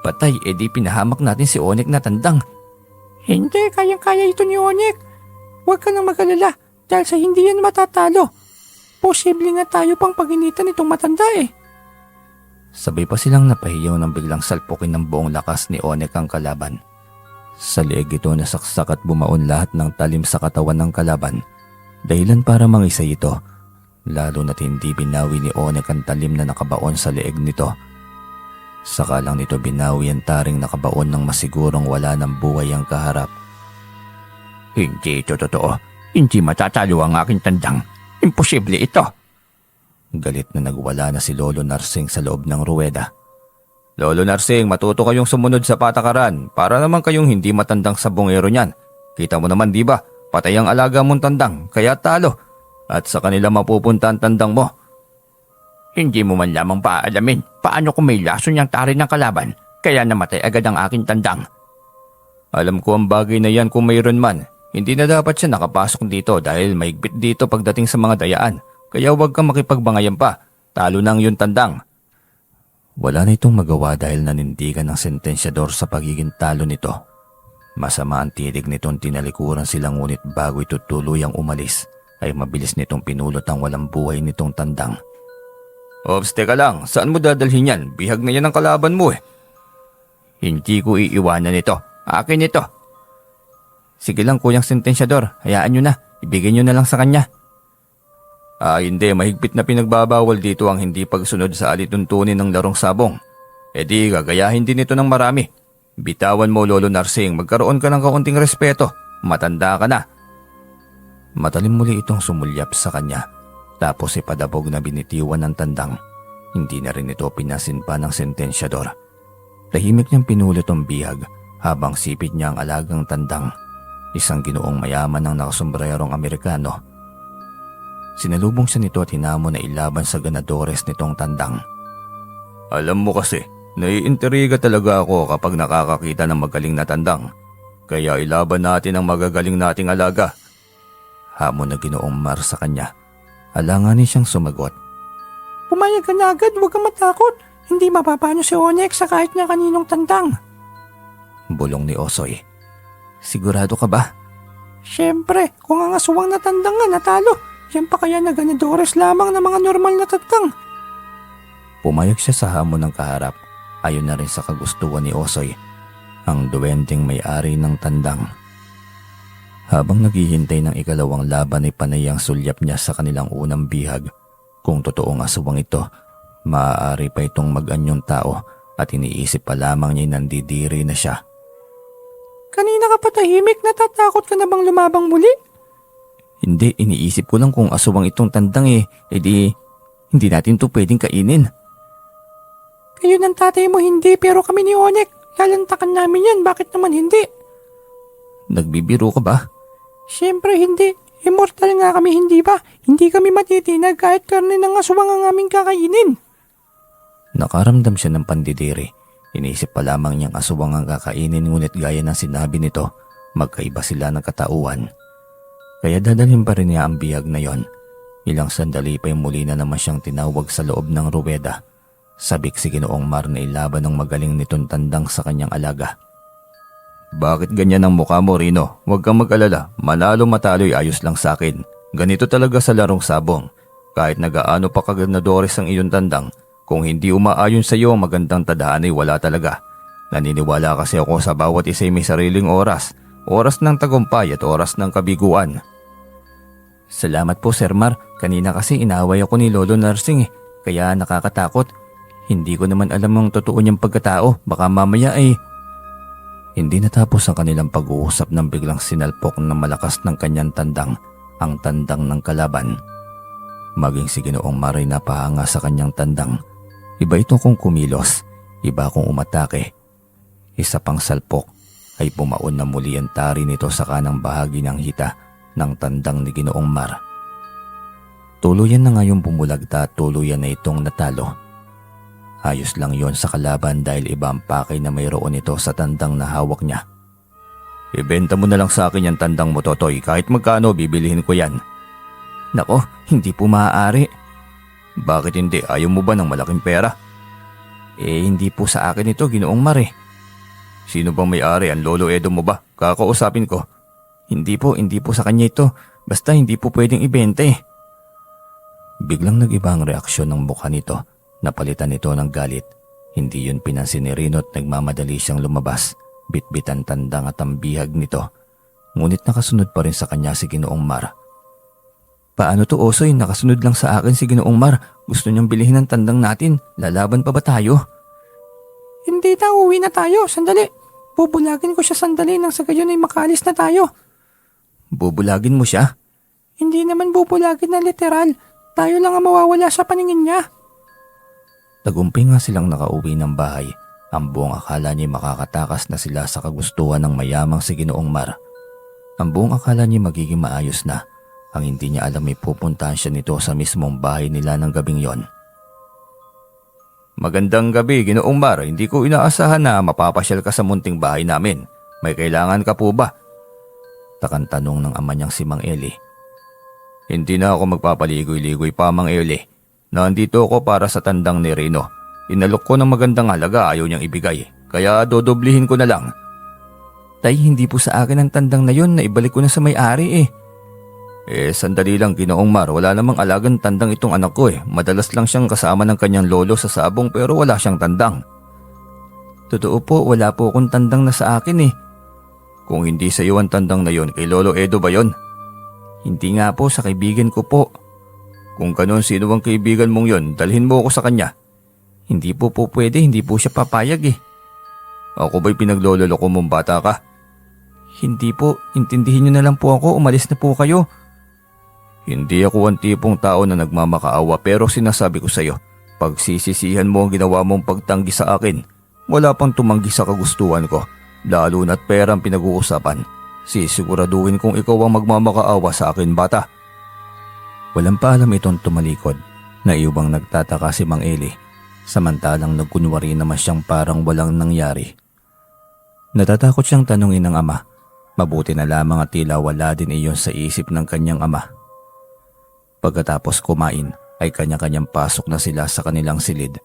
Patay, e di pinahamak natin si Onek na tandang. Hindi, kayang-kaya ito ni Onek. Huwag ka nang mag-alala dahil sa hindi yan matatalo. Posible nga tayo pang paginitan itong matanda eh. Sabay pa silang napahiyaw nang biglang salpukin ng buong lakas ni Onek ang kalaban. Sa leeg ito nasaksak at bumaon lahat ng talim sa katawan ng kalaban. Dahilan para mangisay ito, lalo na't hindi binawi ni Onek ang talim na nakabaon sa leeg nito. Saka lang nito binawi ang taring nakabaon ng masigurong wala ng buhay ang kaharap. Hindi ito totoo. Hindi matatalo ang aking tandang. Imposible ito. Galit na nagwala na si Lolo Narsing sa loob ng ruweda. Lolo Narsing, matuto kayong sumunod sa patakaran para naman kayong hindi matandang sabongero niyan. Kita mo naman di ba, patay ang alaga mong tandang, kaya talo. At sa kanila mapupunta ang tandang mo. Hindi mo man lamang paaalamin paano kung may laso niyang tari ng kalaban, kaya namatay agad ang aking tandang. Alam ko ang bagay na yan kung mayroon man. Hindi na dapat siya nakapasok dito dahil maigpit dito pagdating sa mga dayaan. Kaya huwag kang makipagbangayan pa. Talo nang yun tandang. Wala na itong magawa dahil nanindigan ng sentensyador sa pagiging talo nito. Masama ang titig nitong tinalikuran sila ngunit bago ito tuluyang umalis ay mabilis nitong pinulot ang walang buhay nitong tandang. Ops, teka lang. Saan mo dadalhin yan? Bihag na yan ang kalaban mo eh. Hindi ko iiwanan ito. Akin ito. Sige lang kuyang sentensyador, hayaan nyo na, ibigay nyo na lang sa kanya. Hindi, mahigpit na pinagbabawal dito ang hindi pagsunod sa alituntunin ng larong sabong. E di gagayahin din ito ng marami. Bitawan mo Lolo Narsing, magkaroon ka ng kaunting respeto. Matanda ka na. Matalim muli itong sumulyap sa kanya. Tapos ipadabog na binitiwan ng tandang. Hindi na rin ito pinasin pa ng sentensyador. Tahimik niyang pinulot ang bihag habang sipit niya ang alagang tandang. Isang ginoong mayaman ng nakasombrerong Amerikano. Sinalubong siya nito at hinamon na ilaban sa ganadores nitong tandang. Alam mo kasi, naiintriga talaga ako kapag nakakakita ng magaling na tandang. Kaya ilaban natin ang magagaling nating alaga. Hamon na Ginoong Mar sa kanya. Alanganin siyang sumagot. Pumayag ka na agad, huwag kang matakot. Hindi mapapano si Onyx sa kahit na kaninong tandang. Bulong ni Osoy. Sigurado ka ba? Siyempre, kung ang aswang na tandang nga natalo, yan pa kaya na ganadores lamang ng mga normal na tandang. Pumayag siya sa hamon ng kaharap. Ayon na rin sa kagustuhan ni Osoy, ang duwending may-ari ng tandang. Habang naghihintay ng ikalawang laban ay panay ang sulyap niya sa kanilang unang bihag. Kung totoong aswang ito, maaari pa itong mag-anyong tao at iniisip pa lamang niya nandidiri na siya. Kanina ka pa tahimik, natatakot ka na bang lumabang muli? Hindi, iniisip ko lang kung aswang itong tandang edi hindi natin to pwedeng kainin. Kayo ng tatay mo hindi, pero kami ni Onyx, lalantakan namin yan, bakit naman hindi? Nagbibiro ka ba? Siyempre hindi, immortal nga kami hindi ba? Hindi kami matitinag kahit karne ng aswang ang aming kakainin. Nakaramdam siya ng pandidiri. Iniisip pa lamang niyang aswang ang kakainin ngunit gaya ng sinabi nito, magkaiba sila ng katauhan. Kaya dadalhin pa rin niya ang bihag na yon. Ilang sandali pa muli na naman siyang tinawag sa loob ng ruweda. Sabik si Ginoong Mar na ilaban ng magaling nitong tandang sa kanyang alaga. Bakit ganyan ang mukha mo, Rino? Huwag kang mag-alala, manalo matalo'y ayos lang sa akin. Ganito talaga sa larong sabong. Kahit nagaano pa kaganadores ang iyong tandang, kung hindi umaayon sa iyo ang magandang tadhana ay wala talaga. Naniniwala kasi ako sa bawat isa may sariling oras. Oras ng tagumpay at oras ng kabiguan. Salamat po, Sir Mar. Kanina kasi inaway ako ni Lolo Narsing kaya nakakatakot. Hindi ko naman alam ang totoo niyang pagkatao. Baka mamaya Hindi natapos ang kanilang pag-uusap nang biglang sinalpok ng malakas ng kanyang tandang, ang tandang ng kalaban. Maging si Ginoong Mar ay napahanga sa kanyang tandang. Iba ito kung kumilos, iba kung umatake. Isa pang salpok ay pumaon na muli ang tari nito sa kanang bahagi ng hita ng tandang ni Ginoong Mar. Tuluyan na ngayong bumulagta at tuluyan na itong natalo. Ayos lang yon sa kalaban dahil iba ang pakay na mayroon ito sa tandang na hawak niya. Ibenta mo na lang sa akin yung tandang mo, Totoy. Kahit magkano bibilihin ko yan. Nako, hindi po maaari. Bakit hindi? Ayaw mo ba ng malaking pera? Hindi po sa akin ito, Ginoong Mar Sino bang may-ari? Ang Lolo Edo mo ba? Kakausapin ko. Hindi po sa kanya ito. Basta hindi po pwedeng ibenta Biglang nag-iba ang reaksyon ng mukha nito. Napalitan ito ng galit. Hindi yun pinansin ni Rino at nagmamadali siyang lumabas. Bitbitan tandang at ang bihag nito. Ngunit nakasunod pa rin sa kanya si Ginoong Mar. Paano to, Osoy? Nakasunod lang sa akin si Ginoong Mar. Gusto niyang bilhin ang tandang natin. Lalaban pa ba tayo? Hindi na, uwi na tayo. Sandali. Bubulagin ko siya sandali nang sa gayon ay makaalis na tayo. Bubulagin mo siya? Hindi naman bubulagin na literal. Tayo lang ang mawawala sa paningin niya. Tagumpay nga silang nakauwi ng bahay. Ang buong akala niya makakatakas na sila sa kagustuhan ng mayamang si Ginoong Mar. Ang buong akala niya magiging maayos na. Ang hindi niya alam ay pupuntahan siya nito sa mismong bahay nila ng gabing yon. Magandang gabi, Ginoong Mar. Hindi ko inaasahan na mapapasyal ka sa munting bahay namin. May kailangan ka po ba? Takang tanong ng ama niyang si Mang Eli. Hindi na ako magpapaligoy-ligoy pa, Mang Eli. Nandito ako para sa tandang ni Rino. Inalok ko ng magandang halaga, ayaw niyang ibigay. Kaya dodoblihin ko na lang. Tay, hindi po sa akin ang tandang na yon, na ibalik ko na sa may-ari sandali lang, Ginoong Mar. Wala namang alagang tandang itong anak ko Madalas lang siyang kasama ng kanyang lolo sa sabong pero wala siyang tandang. Totoo po, wala po akong tandang na sa akin Kung hindi sa iyo ang tandang na yon, kay Lolo Edo ba yon? Hindi nga po, sa kaibigan ko po. Kung ganon, sino ang kaibigan mong yon? Dalhin mo ako sa kanya. Hindi po pwede, hindi po siya papayag eh. Ako ba'y pinaglololoko mong bata ka? Hindi po, intindihin niyo na lang po ako, umalis na po kayo. Hindi ako ang tipong tao na nagmamakaawa pero sinasabi ko sa'yo, pagsisisihan mo ang ginawa mong pagtanggi sa akin, wala pang tumanggi sa kagustuhan ko, lalo na't perang pinag-uusapan. Sisiguraduhin kong ikaw ang magmamakaawa sa akin, bata. Walang paalam itong tumalikod, na iyubang nagtataka si Mang Eli, samantalang nagkunwari naman siyang parang walang nangyari. Natatakot siyang tanungin ng ama, mabuti na lamang at tila wala din iyon sa isip ng kanyang ama. Pagkatapos kumain ay kanya-kanyang pasok na sila sa kanilang silid.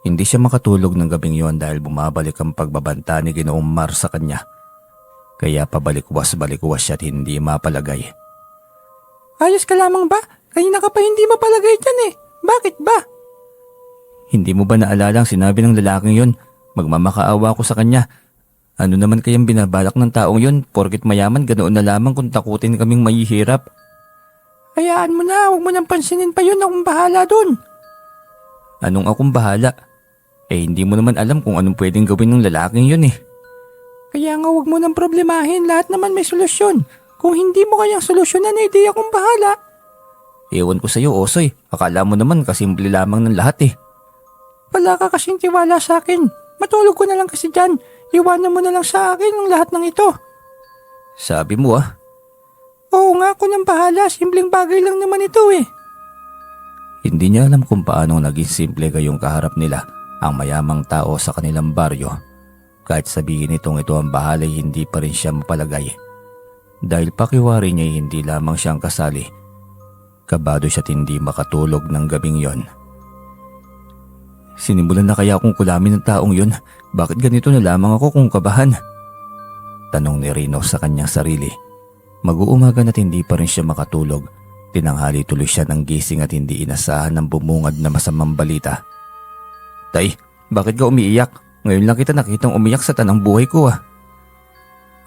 Hindi siya makatulog ng gabing yon dahil bumabalik ang pagbabanta ni Ginoong Mar sa kanya. Kaya pabalik-was-balikwas siya at hindi mapalagay. Ayos ka lamang ba? Kanina ka pa hindi mapalagay dyan eh. Bakit ba? Hindi mo ba naalala ang sinabi ng lalaking yon? Magmamakaawa ako sa kanya. Ano naman kayang binabalak ng taong yon? Porket mayaman ganoon na lamang kung takutin kaming mahihirap. Hayaan mo na, huwag mo nang pansinin pa yun, akong bahala dun. Anong akong bahala? Hindi mo naman alam kung anong pwedeng gawin ng lalaking yun eh. Kaya nga huwag mo nang problemahin, lahat naman may solusyon. Kung hindi mo kayang solusyonan, di akong bahala. Ewan ko sa'yo, Osoy. Akala mo naman kasimple lamang ng lahat eh. Wala ka kasing tiwala sa akin. Matulog ko na lang kasi dyan. Iwanan mo na lang sa akin ang lahat ng ito. Sabi mo ah. Oo nga, ako nang bahala. Simpleng bagay lang naman ito eh. Hindi niya alam kung paano naging simple kayong kaharap nila ang mayamang tao sa kanilang baryo. Kahit sabihin nitong ito ang bahala, hindi pa rin siya mapalagay. Dahil pakiwari niya hindi lamang siyang kasali. Kabado siya't hindi makatulog ng gabing yon. Sinimulan na kaya akong kulamin ng taong yun? Bakit ganito na lamang ako kung kabahan? Tanong ni Rino sa kanyang sarili. Mag-uumaga na't hindi pa rin siya makatulog. Tinanghali tuloy siya ng gising at hindi inasahan ng bumungad na masamang balita. Tay, bakit ka umiiyak? Ngayon lang kita nakitang umiyak sa tanang buhay ko ah.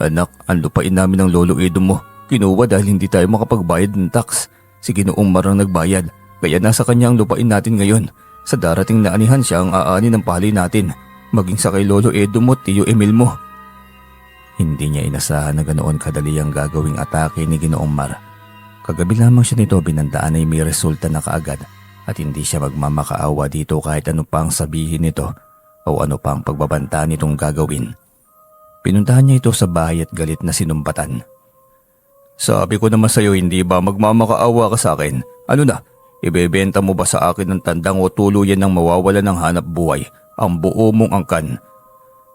Anak, ang lupain namin ng lolo Edo mo. Kinuha dahil hindi tayo makapagbayad ng tax. Si Ginoong Mar ang nagbayad, kaya nasa kanya ang lupain natin ngayon. Sa darating na anihan siya ang aani ng palay natin, maging sa kay Lolo Edo mo at Tiyo Emil mo. Hindi niya inasahan na ganoon kadali ang gagawing atake ni Ginoong Mar. Kagabi lamang siya nito binandaan ay may resulta na kaagad at hindi siya magmamakaawa dito kahit ano pa ang sabihin nito o ano pa ang pagbabanta nitong gagawin. Pinuntahan niya ito sa bahay at galit na sinumbatan. Sabi ko naman sa'yo, hindi ba magmamakaawa ka sa akin? Ano na, ibebenta mo ba sa akin ng tandang o tuluyan ng mawawala ng hanap buhay ang buo mong angkan?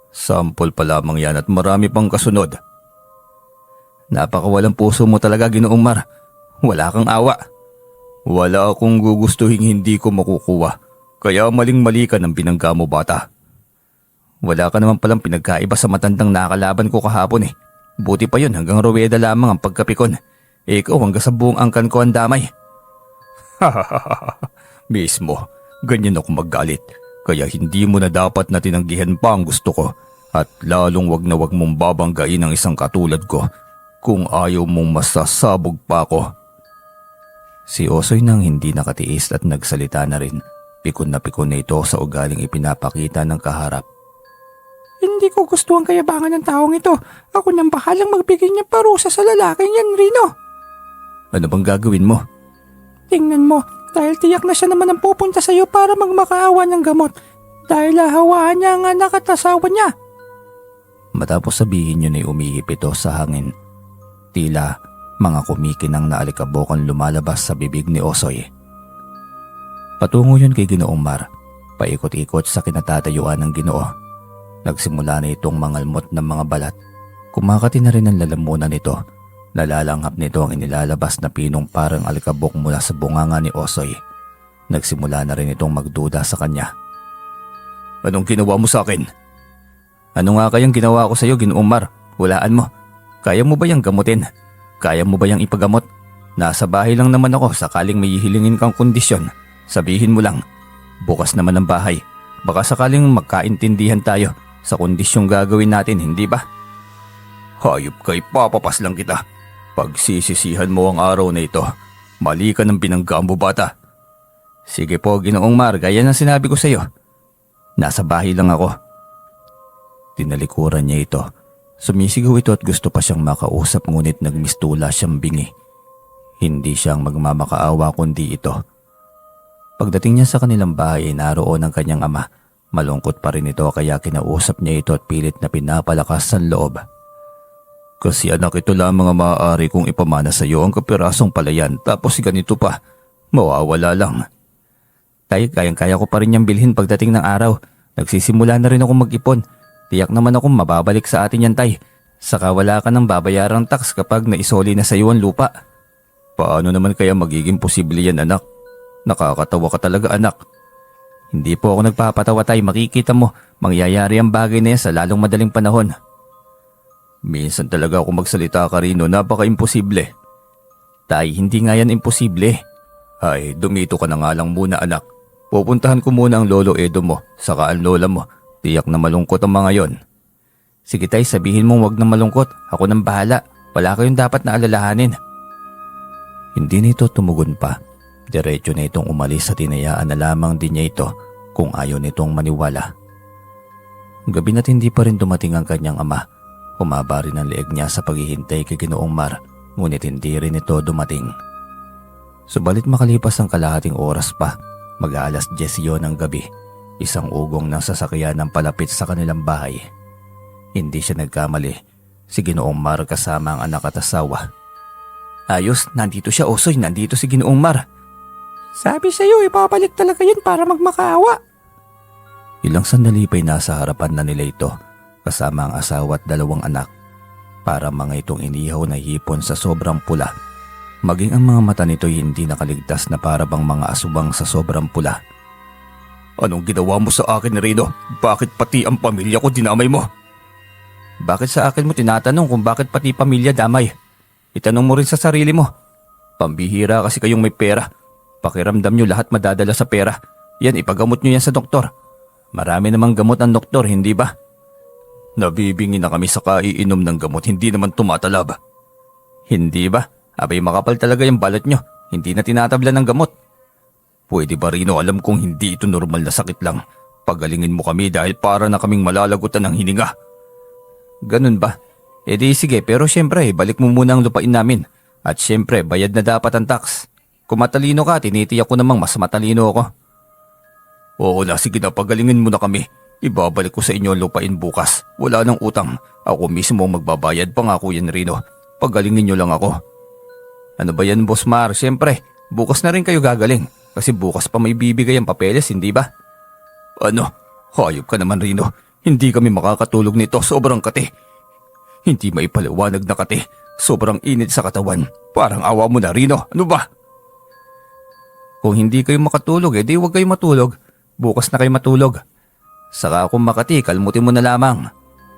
Sampol pa lamang yan at marami pang kasunod. Napakawalang puso mo talaga, Ginoong Mar. Wala kang awa. Wala akong gugustuhin hindi ko makukuha. Kaya maling-mali ka ng binangga mo, bata. Wala ka naman palang pinagkaiba sa matandang nakalaban ko kahapon eh. Buti pa yun hanggang ruweda lamang ang pagkapikon. Ikaw hanggang sa buong angkan ko ang damay. Hahaha, mismo. Ganyan ako maggalit. Kaya hindi mo na dapat na tinanggihan pa ang gusto ko. At lalong wag na wag mong babanggain ang isang katulad ko kung ayaw mong masasabog pa ako. Si Osoy nang hindi nakatiis at nagsalita na rin. Pikon na ito sa ugaling ipinapakita ng kaharap. Hindi ko gusto ang kayabangan ng taong ito. Ako nang bahalang magbigay niya parusa sa lalaking yan, Rino. Ano bang gagawin mo? Tingnan mo, dahil tiyak na siya naman ang pupunta sa iyo para magmakaawa ng gamot. Dahil hahawaan niya ang anak at asawa niya. Matapos sabihin yun ay umihip ito sa hangin. Tila mga kumikinang na alikabok ang lumalabas sa bibig ni Osoy. Patungo yun kay Ginoong Mar, paikot-ikot sa kinatatayuan ng Ginoo. Nagsimula na itong mangalmot ng mga balat. Kumakati na rin ang lalamunan nito. Nalalanghap nito ang inilalabas na pinong parang alikabok mula sa bunganga ni Osoy. Nagsimula na rin itong magduda sa kanya. Anong ginawa mo sa akin? Ano nga kayang ginawa ko sa iyo, Ginoong Mar? Hulaan mo. Kaya mo ba yang gamutin? Kaya mo ba yang ipagamot? Nasa bahay lang naman ako, sakaling may hihilingin kang kondisyon. Sabihin mo lang. Bukas naman ang bahay. Baka sakaling magkaintindihan tayo sa kondisyong gagawin natin, hindi ba? Hayop kay papapas lang kita. Pagsisisihan mo ang araw na ito. Mali ka ng binangga mo, bata. Sige po, Ginoong Mar, gaya ng sinabi ko sa iyo. Nasa bahay lang ako. Tinalikuran niya ito. Sumisigaw ito at gusto pa siyang makausap ngunit nagmistula siyang bingi. Hindi siyang magmamakaawa kundi ito. Pagdating niya sa kanilang bahay, naroon ang kanyang ama. Malungkot pa rin ito kaya kinausap niya ito at pilit na pinapalakas ang loob. Kasi anak, ito lamang ang maaari kong ipamana sa iyo, ang kapirasong palayan, tapos ganito pa, mawawala lang. Tay, kayang-kaya ko pa rin niyang bilhin pagdating ng araw. Nagsisimula na rin akong mag-ipon. Tiyak naman akong mababalik sa atin yan, tay. Saka wala ka ng babayarang tax kapag naisoli na sa iyo ang lupa. Paano naman kaya magiging posible yan, anak? Nakakatawa ka talaga, anak. Hindi po ako nagpapatawa, tay. Makikita mo, mangyayari ang bagay na yan sa lalong madaling panahon. Minsan talaga ako magsalita ka rin, napaka-imposible. Tay, hindi nga yan imposible. Ay, dumito ka na nga lang muna, anak. Pupuntahan ko muna ang lolo Edo mo, saka ang lola mo. Tiyak na malungkot ang mga yon. Sige tay, sabihin mong wag na malungkot. Ako nang bahala. Wala kayong dapat na alalahanin. Hindi nito tumugon pa. Diretso na itong umalis at tinayaan na lamang din niya ito kung ayaw nitong maniwala. Gabi na't hindi pa rin dumating ang kanyang ama. Humaba rin ang leeg niya sa paghihintay kay Ginoong Mar, ngunit hindi rin ito dumating. Subalit makalipas ang kalahating oras pa, mag-aalas 10 yon ng gabi. Isang ugong ng sasakyan ng palapit sa kanilang bahay. Hindi siya nagkamali. Si Ginoong Mar kasama ang anak at asawa. Ayos, nandito siya, Osoy. Nandito si Ginoong Mar. Sabi sa'yo, ipabalik talaga yun para magmakaawa. Ilang sandali pa'y nasa harapan na nila ito, kasama ang asawa at 2 anak. Para mga itong inihaw na hipon sa sobrang pula. Maging ang mga mata nito'y hindi nakaligtas na para bang mga asubang sa sobrang pula. Anong ginawa mo sa akin, Rino? Bakit pati ang pamilya ko dinamay mo? Bakit sa akin mo tinatanong kung bakit pati pamilya damay? Itanong mo rin sa sarili mo. Pambihira kasi kayong may pera. Pakiramdam nyo lahat madadala sa pera. Yan, ipagamot nyo yan sa doktor. Marami namang gamot ang doktor, hindi ba? Nabibingi na kami sa kaiinom ng gamot, hindi naman tumatalab. Hindi ba? Abay makapal talaga yung balat nyo. Hindi na tinatabla ng gamot. Pwede ba, Rino? Alam kong hindi ito normal na sakit lang. Pagalingin mo kami dahil para na kaming malalagutan ng hininga. Ganun ba? E di sige, pero syempre balik mo muna ang lupain namin. At syempre bayad na dapat ang tax. Kung matalino ka, tinitiyak ko namang mas matalino ako. Oo na, sige na, pagalingin mo na kami. Ibabalik ko sa inyo ang lupain bukas. Wala nang utang. Ako mismo ang magbabayad, pangako yan, Rino. Pagalingin nyo lang ako. Ano ba yan, Boss Mar? Syempre, bukas na rin kayo gagaling. Kasi bukas pa may bibigay ang papeles, hindi ba? Ano? Hayop ka naman, Rino. Hindi kami makakatulog nito, sobrang kati. Hindi maipaliwanag na kati. Sobrang init sa katawan. Parang awa mo na, Rino. Ano ba? Kung hindi kayo makatulog, edi huwag kayo matulog. Bukas na kayo matulog. Saka kung makati, kalmutin mo na lamang.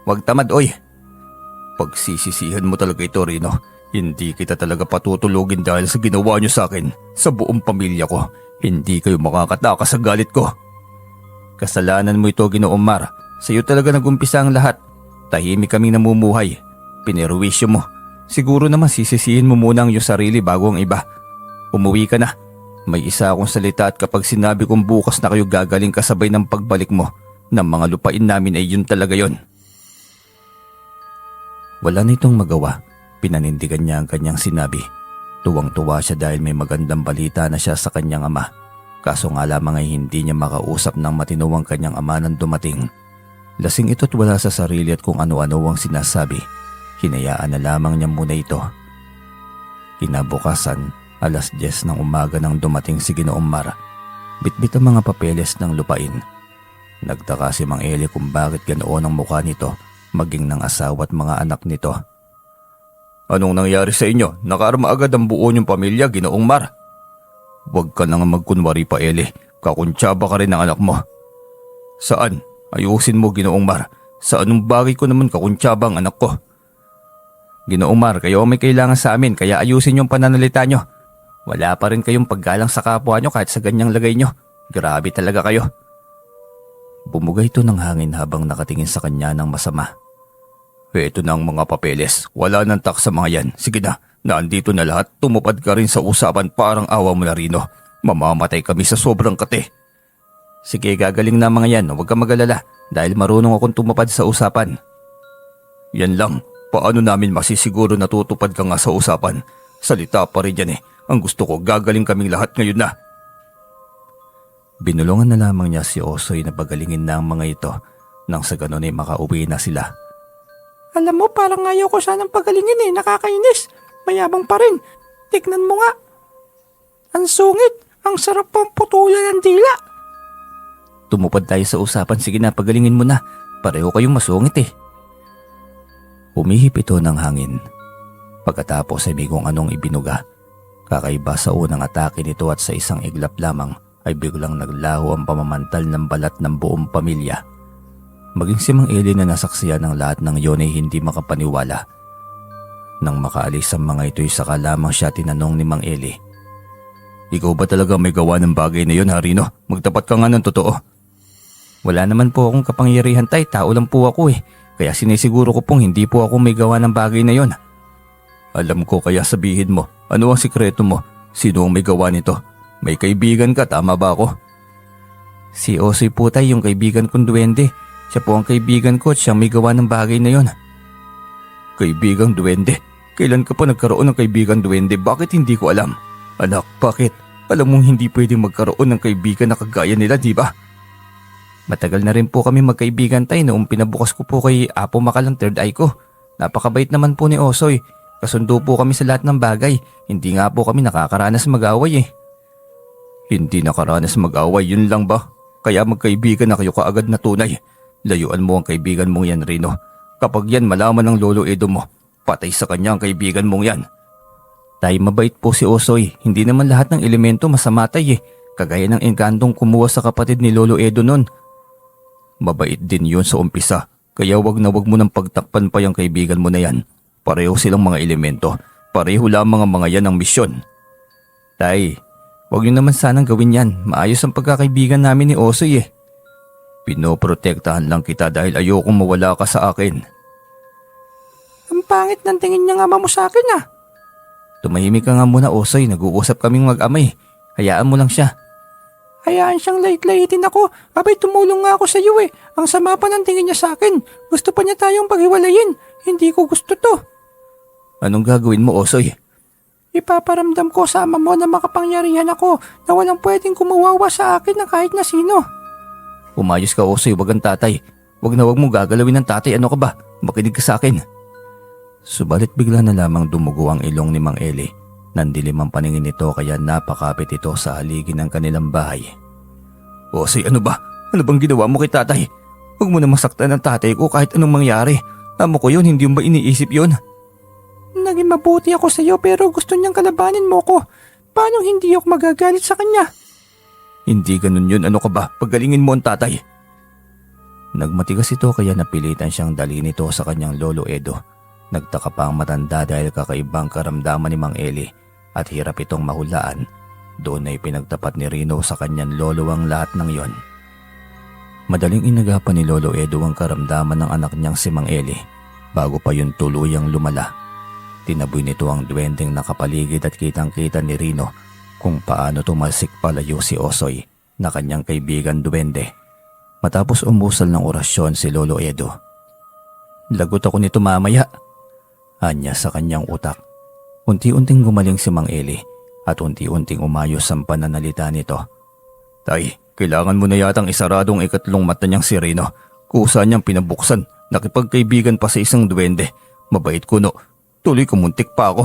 Huwag tamad, oy. Pagsisisihan mo talaga ito, Rino. Hindi kita talaga patutulogin dahil sa ginawa niyo sa akin, sa buong pamilya ko. Hindi kayo makakatakas sa galit ko. Kasalanan mo ito, Ginoong Mar. Sa iyo talaga nagumpisa ang lahat. Tahimik kaming namumuhay. Pinerwisyo mo. Siguro naman sisisihin mo muna ang iyong sarili bago ang iba. Umuwi ka na. May isa akong salita at kapag sinabi kong bukas na kayo gagaling kasabay ng pagbalik mo ng mga lupain namin ay yun talaga yon. Wala na itong magawa. Pinanindigan niya ang kanyang sinabi. Tuwang-tuwa siya dahil may magandang balita na siya sa kanyang ama. Kaso nga lamang ay hindi niya makausap ng matino ang kanyang ama nang dumating. Lasing ito't wala sa sarili at kung ano-ano ang sinasabi. Hinayaan na lamang niya muna ito. Kinabukasan, alas 10 ng umaga nang dumating si Ginoong Mar. Bitbit ang mga papeles ng lupain. Nagtaka si Mang Eli kung bakit ganoon ang mukha nito, maging ng asawa at mga anak nito. Anong nangyari sa inyo? Nakaarma agad ang buo niyong pamilya, Ginoong Mar. Huwag ka nang magkunwari pa, Eli. Kakuntsaba ka rin ng anak mo. Saan? Ayusin mo, Ginoong Mar. Sa anong bagay ko naman kakuntsaba ang anak ko? Ginoong Mar, kayo may kailangan sa amin kaya ayusin yung pananalita nyo. Wala pa rin kayong paggalang sa kapwa nyo kahit sa ganyang lagay nyo. Grabe talaga kayo. Bumugay ito ng hangin habang nakatingin sa kanya ng masama. Ito na ang mga papeles. Wala nang tax sa mga yan. Sige na, nandito na lahat. Tumupad ka rin sa usapan, parang awa mo na, Rino. Mamamatay kami sa sobrang kate. Sige, gagaling na mga yan. Huwag kang mag-alala dahil marunong akong tumupad sa usapan. Yan lang. Paano namin masisiguro na tutupad ka nga sa usapan? Salita pa rin yan eh. Ang gusto ko, gagaling kaming lahat ngayon na. Binulungan na lamang niya si Osoy na pagalingin na ang mga ito nang sa ganon ay makauwi na sila. Alam mo, parang ayaw ko sanang pagalingin eh. Nakakainis. Mayabang pa rin. Tignan mo nga. Ang sungit. Ang sarap pang putulan ng dila. Tumupad tayo sa usapan. Sige na, pagalingin mo na. Pareho kayong masungit eh. Umihip ito ng hangin. Pagkatapos ay may kung anong ibinuga. Kakaiba sa unang atake nito at sa isang iglap lamang ay biglang naglaho ang pamamantal ng balat ng buong pamilya. Maging si Mang Eli na nasaksiyan ng lahat ng iyon ay hindi makapaniwala. Nang makaalis ang mga ito'y saka lamang siya tinanong ni Mang Eli. Ikaw ba talaga may gawa ng bagay na yun, Harino? Magtapat ka nga ng totoo. Wala naman po akong kapangyarihan tay, tao lang po ako eh. Kaya sinisiguro ko pong hindi po ako may gawa ng bagay na yon. Alam ko kaya sabihin mo, ano ang sikreto mo? Sino ang may gawa nito? May kaibigan ka, tama ba ako? Si Osoy po tay, yung kaibigan kong duwende. Siya po ang kaibigan ko at siyang may gawa ng bagay na yon. Kaibigang duwende? Kailan ka pa nagkaroon ng kaibigan duwende? Bakit hindi ko alam? Anak, bakit? Alam mong hindi pwedeng magkaroon ng kaibigan na kagaya nila, di ba? Matagal na rin po kami magkaibigan tay noong pinabukas ko po kay Apo Makal ang third eye ko. Napakabait naman po ni Osoy. Kasundo po kami sa lahat ng bagay. Hindi nga po kami nakakaranas mag-away eh. Hindi nakaranas mag-away, yun lang ba? Kaya magkaibigan na kayo kaagad na tunay. Layuan mo ang kaibigan mong yan, Rino. Kapag yan malaman ng Lolo Edo mo, patay sa kanya ang kaibigan mong yan. Tay, mabait po si Osoy. Hindi naman lahat ng elemento masama tay eh. Kagaya ng engkantong kumuha sa kapatid ni Lolo Edo nun. Mabait din yun sa umpisa, kaya wag na wag mo nang pagtakpan pa yung kaibigan mo na yan. Pareho silang mga elemento, pareho lamang ang mga yan ang misyon. Tay, wag niyo naman sanang gawin yan, maayos ang pagkakaibigan namin ni Osoy eh. Pinoprotektahan lang kita dahil ayokong mawala ka sa akin. Ang pangit ng tingin niya nga mo sa akin ah. Tumahimik ka nga muna Osoy, nag-uusap kaming mag-amay. Hayaan mo lang siya. Hayaan siyang lait-laitin ako. Abay, tumulong nga ako sa iyo eh. Ang sama pa ng tingin niya sa akin. Gusto pa niya tayong paghiwalayin. Hindi ko gusto to. Anong gagawin mo, Osoy? Ipaparamdam ko sa ama mo na makapangyarihan ako na walang pwedeng kumawawa sa akin na kahit na sino. Umayos ka, Osoy, wag ang tatay. Wag na wag mo gagalawin ng tatay. Ano ka ba? Makinig ka sa akin. Subalit bigla na lamang dumugo ang ilong ni Mang Eli. Nandilim ang paningin nito kaya napakapit ito sa haligi ng kanilang bahay. Osoy, ano ba? Ano bang ginawa mo kay tatay? Huwag mo na masaktan ang tatay ko kahit anong mangyari. Amo ko yun, hindi mo ba iniisip yun? Naging mabuti ako sa iyo pero gusto niyang kalabanin mo ko. Paano hindi ako magagalit sa kanya? Hindi ganun yun, ano ka ba? Paggalingin mo ang tatay. Nagmatigas ito kaya napilitan siyang dalhin ito sa kanyang Lolo Edo. Nagtaka pa ang matanda dahil kakaibang karamdaman ni Mang Eli at hirap itong mahulaan. Doon ay pinagtapat ni Rino sa kanyang lolo ang lahat ng yon. Madaling inagapan ni Lolo Edo ang karamdaman ng anak niyang si Mang Eli bago pa yun tuluyang lumala. Tinaboy nito ang duwendeng nakapaligid at kitang-kita ni Rino kung paano tumalsik palayo si Osoy na kanyang kaibigan duwende. Matapos umusal ng orasyon si Lolo Edo. Lagot ako nito mamaya. Anya sa kanyang utak. Unti-unting gumaling si Mang Eli at unti-unting umayos ang pananalita nito. Tay, kailangan mo na yatang isaradong ikatlong mata niyang si Rino. Kusa niyang pinabuksan, nakipagkaibigan pa sa isang duwende. Mabait kuno, tuloy kumuntik pa ako.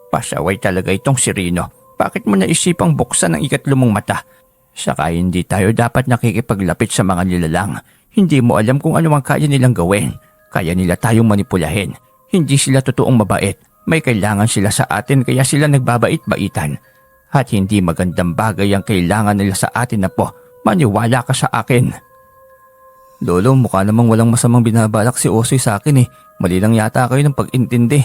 Pasaway talaga itong si Rino. Bakit mo naisipang buksan ang ikatlong mong mata? Saka hindi tayo dapat nakikipaglapit sa mga nilalang. Hindi mo alam kung ano ang kaya nilang gawin. Kaya nila tayong manipulahin. Hindi sila totoong mabait. May kailangan sila sa atin kaya sila nagbabait-baitan. At hindi magandang bagay ang kailangan nila sa atin na po. Maniwala ka sa akin. Lolo, mukha namang walang masamang binabalak si Osoy sa akin eh. Mali lang yata kayo ng pag-intindi.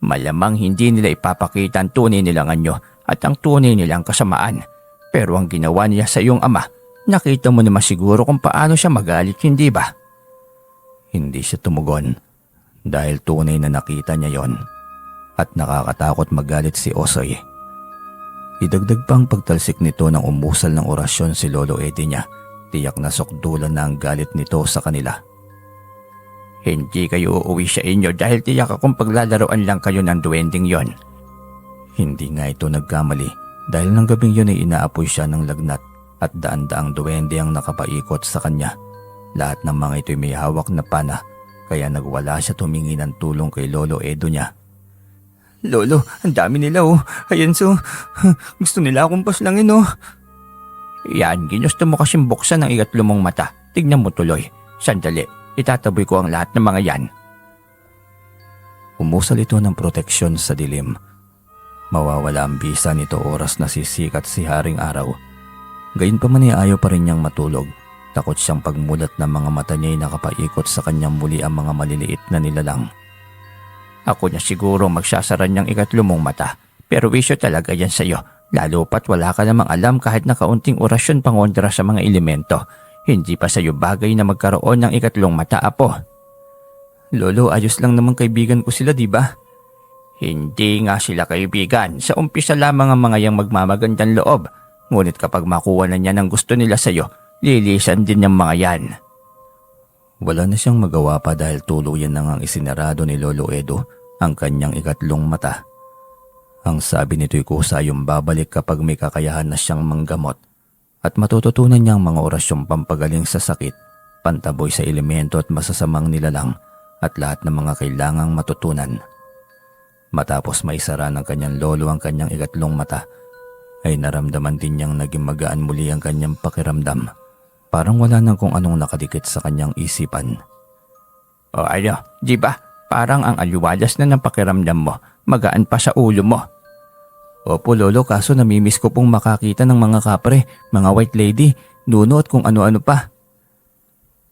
Malamang hindi nila ipapakita ang tunay nilang anyo at ang tunay nilang kasamaan. Pero ang ginawa niya sa iyong ama, nakita mo naman siguro kung paano siya magalit, hindi ba? Hindi siya tumugon. Dahil tunay na nakita niya yon at nakakatakot magalit si Osoy. Idagdag pa ang pagtalsik nito ng umusal ng orasyon si Lolo Eddie niya. Tiyak na sukdulan na ang galit nito sa kanila. Hindi kayo uuwi sa inyo dahil tiyak akong paglalaroan lang kayo ng duwending yon. Hindi nga ito nagkamali dahil ng gabing yun ay inaapoy siya ng lagnat at daan-daang duwende ang nakapaikot sa kanya. Lahat ng mga ito'y may hawak na pana kaya nagwala siya tumingi ng tulong kay Lolo Edo niya. Lolo, ang dami nila oh. Ayan gusto nila akong paslangin oh. Yan, ginusto mo kasing buksan ang ikatlo mong mata. Tignan mo tuloy. Sandali, itataboy ko ang lahat ng mga yan. Umusal ito ng proteksyon sa dilim. Mawawala ang bisa nito oras na sisikat si Haring Araw. Gayunpaman ay ayaw pa rin niyang matulog. Takot siyang pagmulat ng mga mata niya ay nakapaikot sa kanyang muli ang mga maliliit na nilalang. Ako na siguro magsasara niyang ikatlo mong mata. Pero wisyo talaga yan sa'yo. Lalo pat wala ka namang alam kahit na kaunting orasyon pangontra sa mga elemento. Hindi pa sa'yo bagay na magkaroon ng ikatlong mata, apo. Lolo, ayos lang naman kaibigan ko sila, di ba? Hindi nga sila kaibigan. Sa umpisa lamang ang mga yang magmamagandang loob. Ngunit kapag makuha na niya ng gusto nila sa'yo, lilisan din ng mga yan. Wala na siyang magawa pa dahil tuluyan na ngang isinarado ni Lolo Edo ang kanyang ikatlong mata. Ang sabi nito'y kusa yung babalik kapag may kakayahan na siyang manggamot at matututunan niyang mga orasyong pampagaling sa sakit, pantaboy sa elemento at masasamang nilalang at lahat ng mga kailangang matutunan. Matapos maisara ng kanyang lolo ang kanyang ikatlong mata, ay naramdaman din niyang naging magaan muli ang kanyang pakiramdam. Parang wala nang kung anong nakadikit sa kanyang isipan. O ano, di ba? Parang ang aliwalas na ng pakiramdam mo, magaan pa sa ulo mo. Opo lolo, kaso namimiss ko pong makakita ng mga kapre, mga white lady, nuno at kung ano-ano pa.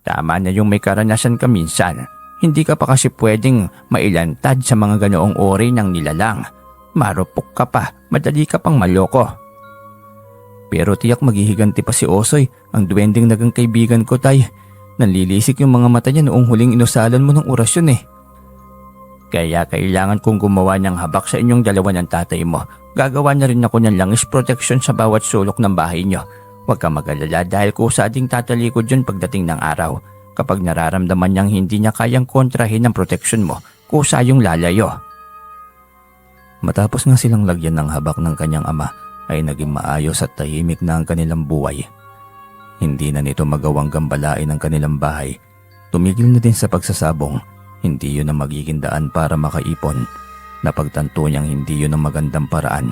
Tama na yung may karanasan ka minsan. Hindi ka pa kasi pwedeng mailantad sa mga ganoong uri ng nilalang. Marupok ka pa, madali ka pang maloko. Pero tiyak maghihiganti pa si Osoy, ang duwending nagang kaibigan ko, tay. Nanlilisik yung mga mata niya noong huling inusalan mo ng orasyon eh. Kaya kailangan kong gumawa ng habak sa inyong dalawa ng tatay mo. Gagawa na rin ako ng langis protection sa bawat sulok ng bahay niyo. Huwag ka mag-alala dahil kusa ding tatalikod yun pagdating ng araw. Kapag nararamdaman niyang hindi niya kayang kontrahin ang protection mo, kusa yung lalayo. Matapos nga silang lagyan ng habak ng kanyang ama, ay naging maayos at tahimik na ang kanilang buhay. Hindi na nito magawang gambalain ang kanilang bahay. Tumigil na din sa pagsasabong. Hindi yun ang magiging daan para makaipon. Napagtanto niyang hindi yun ang magandang paraan,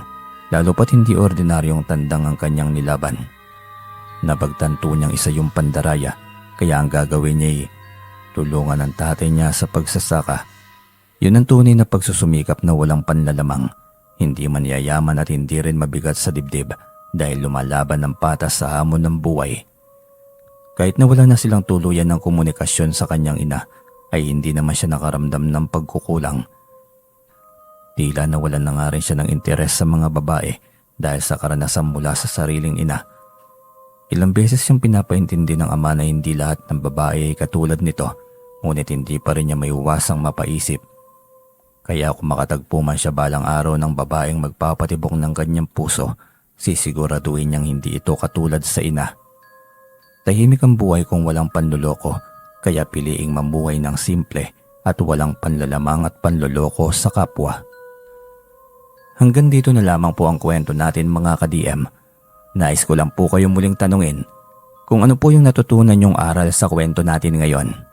lalo pat hindi ordinaryong tandang ang kanyang nilaban. Napagtanto niyang isa yung pandaraya, kaya ang gagawin niya ay tulungan ang tatay niya sa pagsasaka. Yun ang tunay na pagsusumikap na walang panlalamang. Hindi man yayaman at hindi rin mabigat sa dibdib dahil lumalaban ng patas sa hamon ng buhay. Kahit na wala na silang tuluyan ng komunikasyon sa kanyang ina, ay hindi naman siya nakaramdam ng pagkukulang. Tila nawalan na nga rin siya ng interes sa mga babae dahil sa karanasan mula sa sariling ina. Ilang beses siyang pinapaintindi ng ama na hindi lahat ng babae ay katulad nito, ngunit hindi pa rin niya maiwasang mapaisip. Kaya kung makatagpo man siya balang araw ng babaeng magpapatibok ng kanyang puso, sisiguraduhin niyang hindi ito katulad sa ina. Tahimik ang buhay kung walang panluloko, kaya piliing mamuhay ng simple at walang panlalamang at panluloko sa kapwa. Hanggang dito na lamang po ang kwento natin mga ka-DM. Nais ko lang po kayo muling tanungin kung ano po yung natutunan yung aral sa kwento natin ngayon.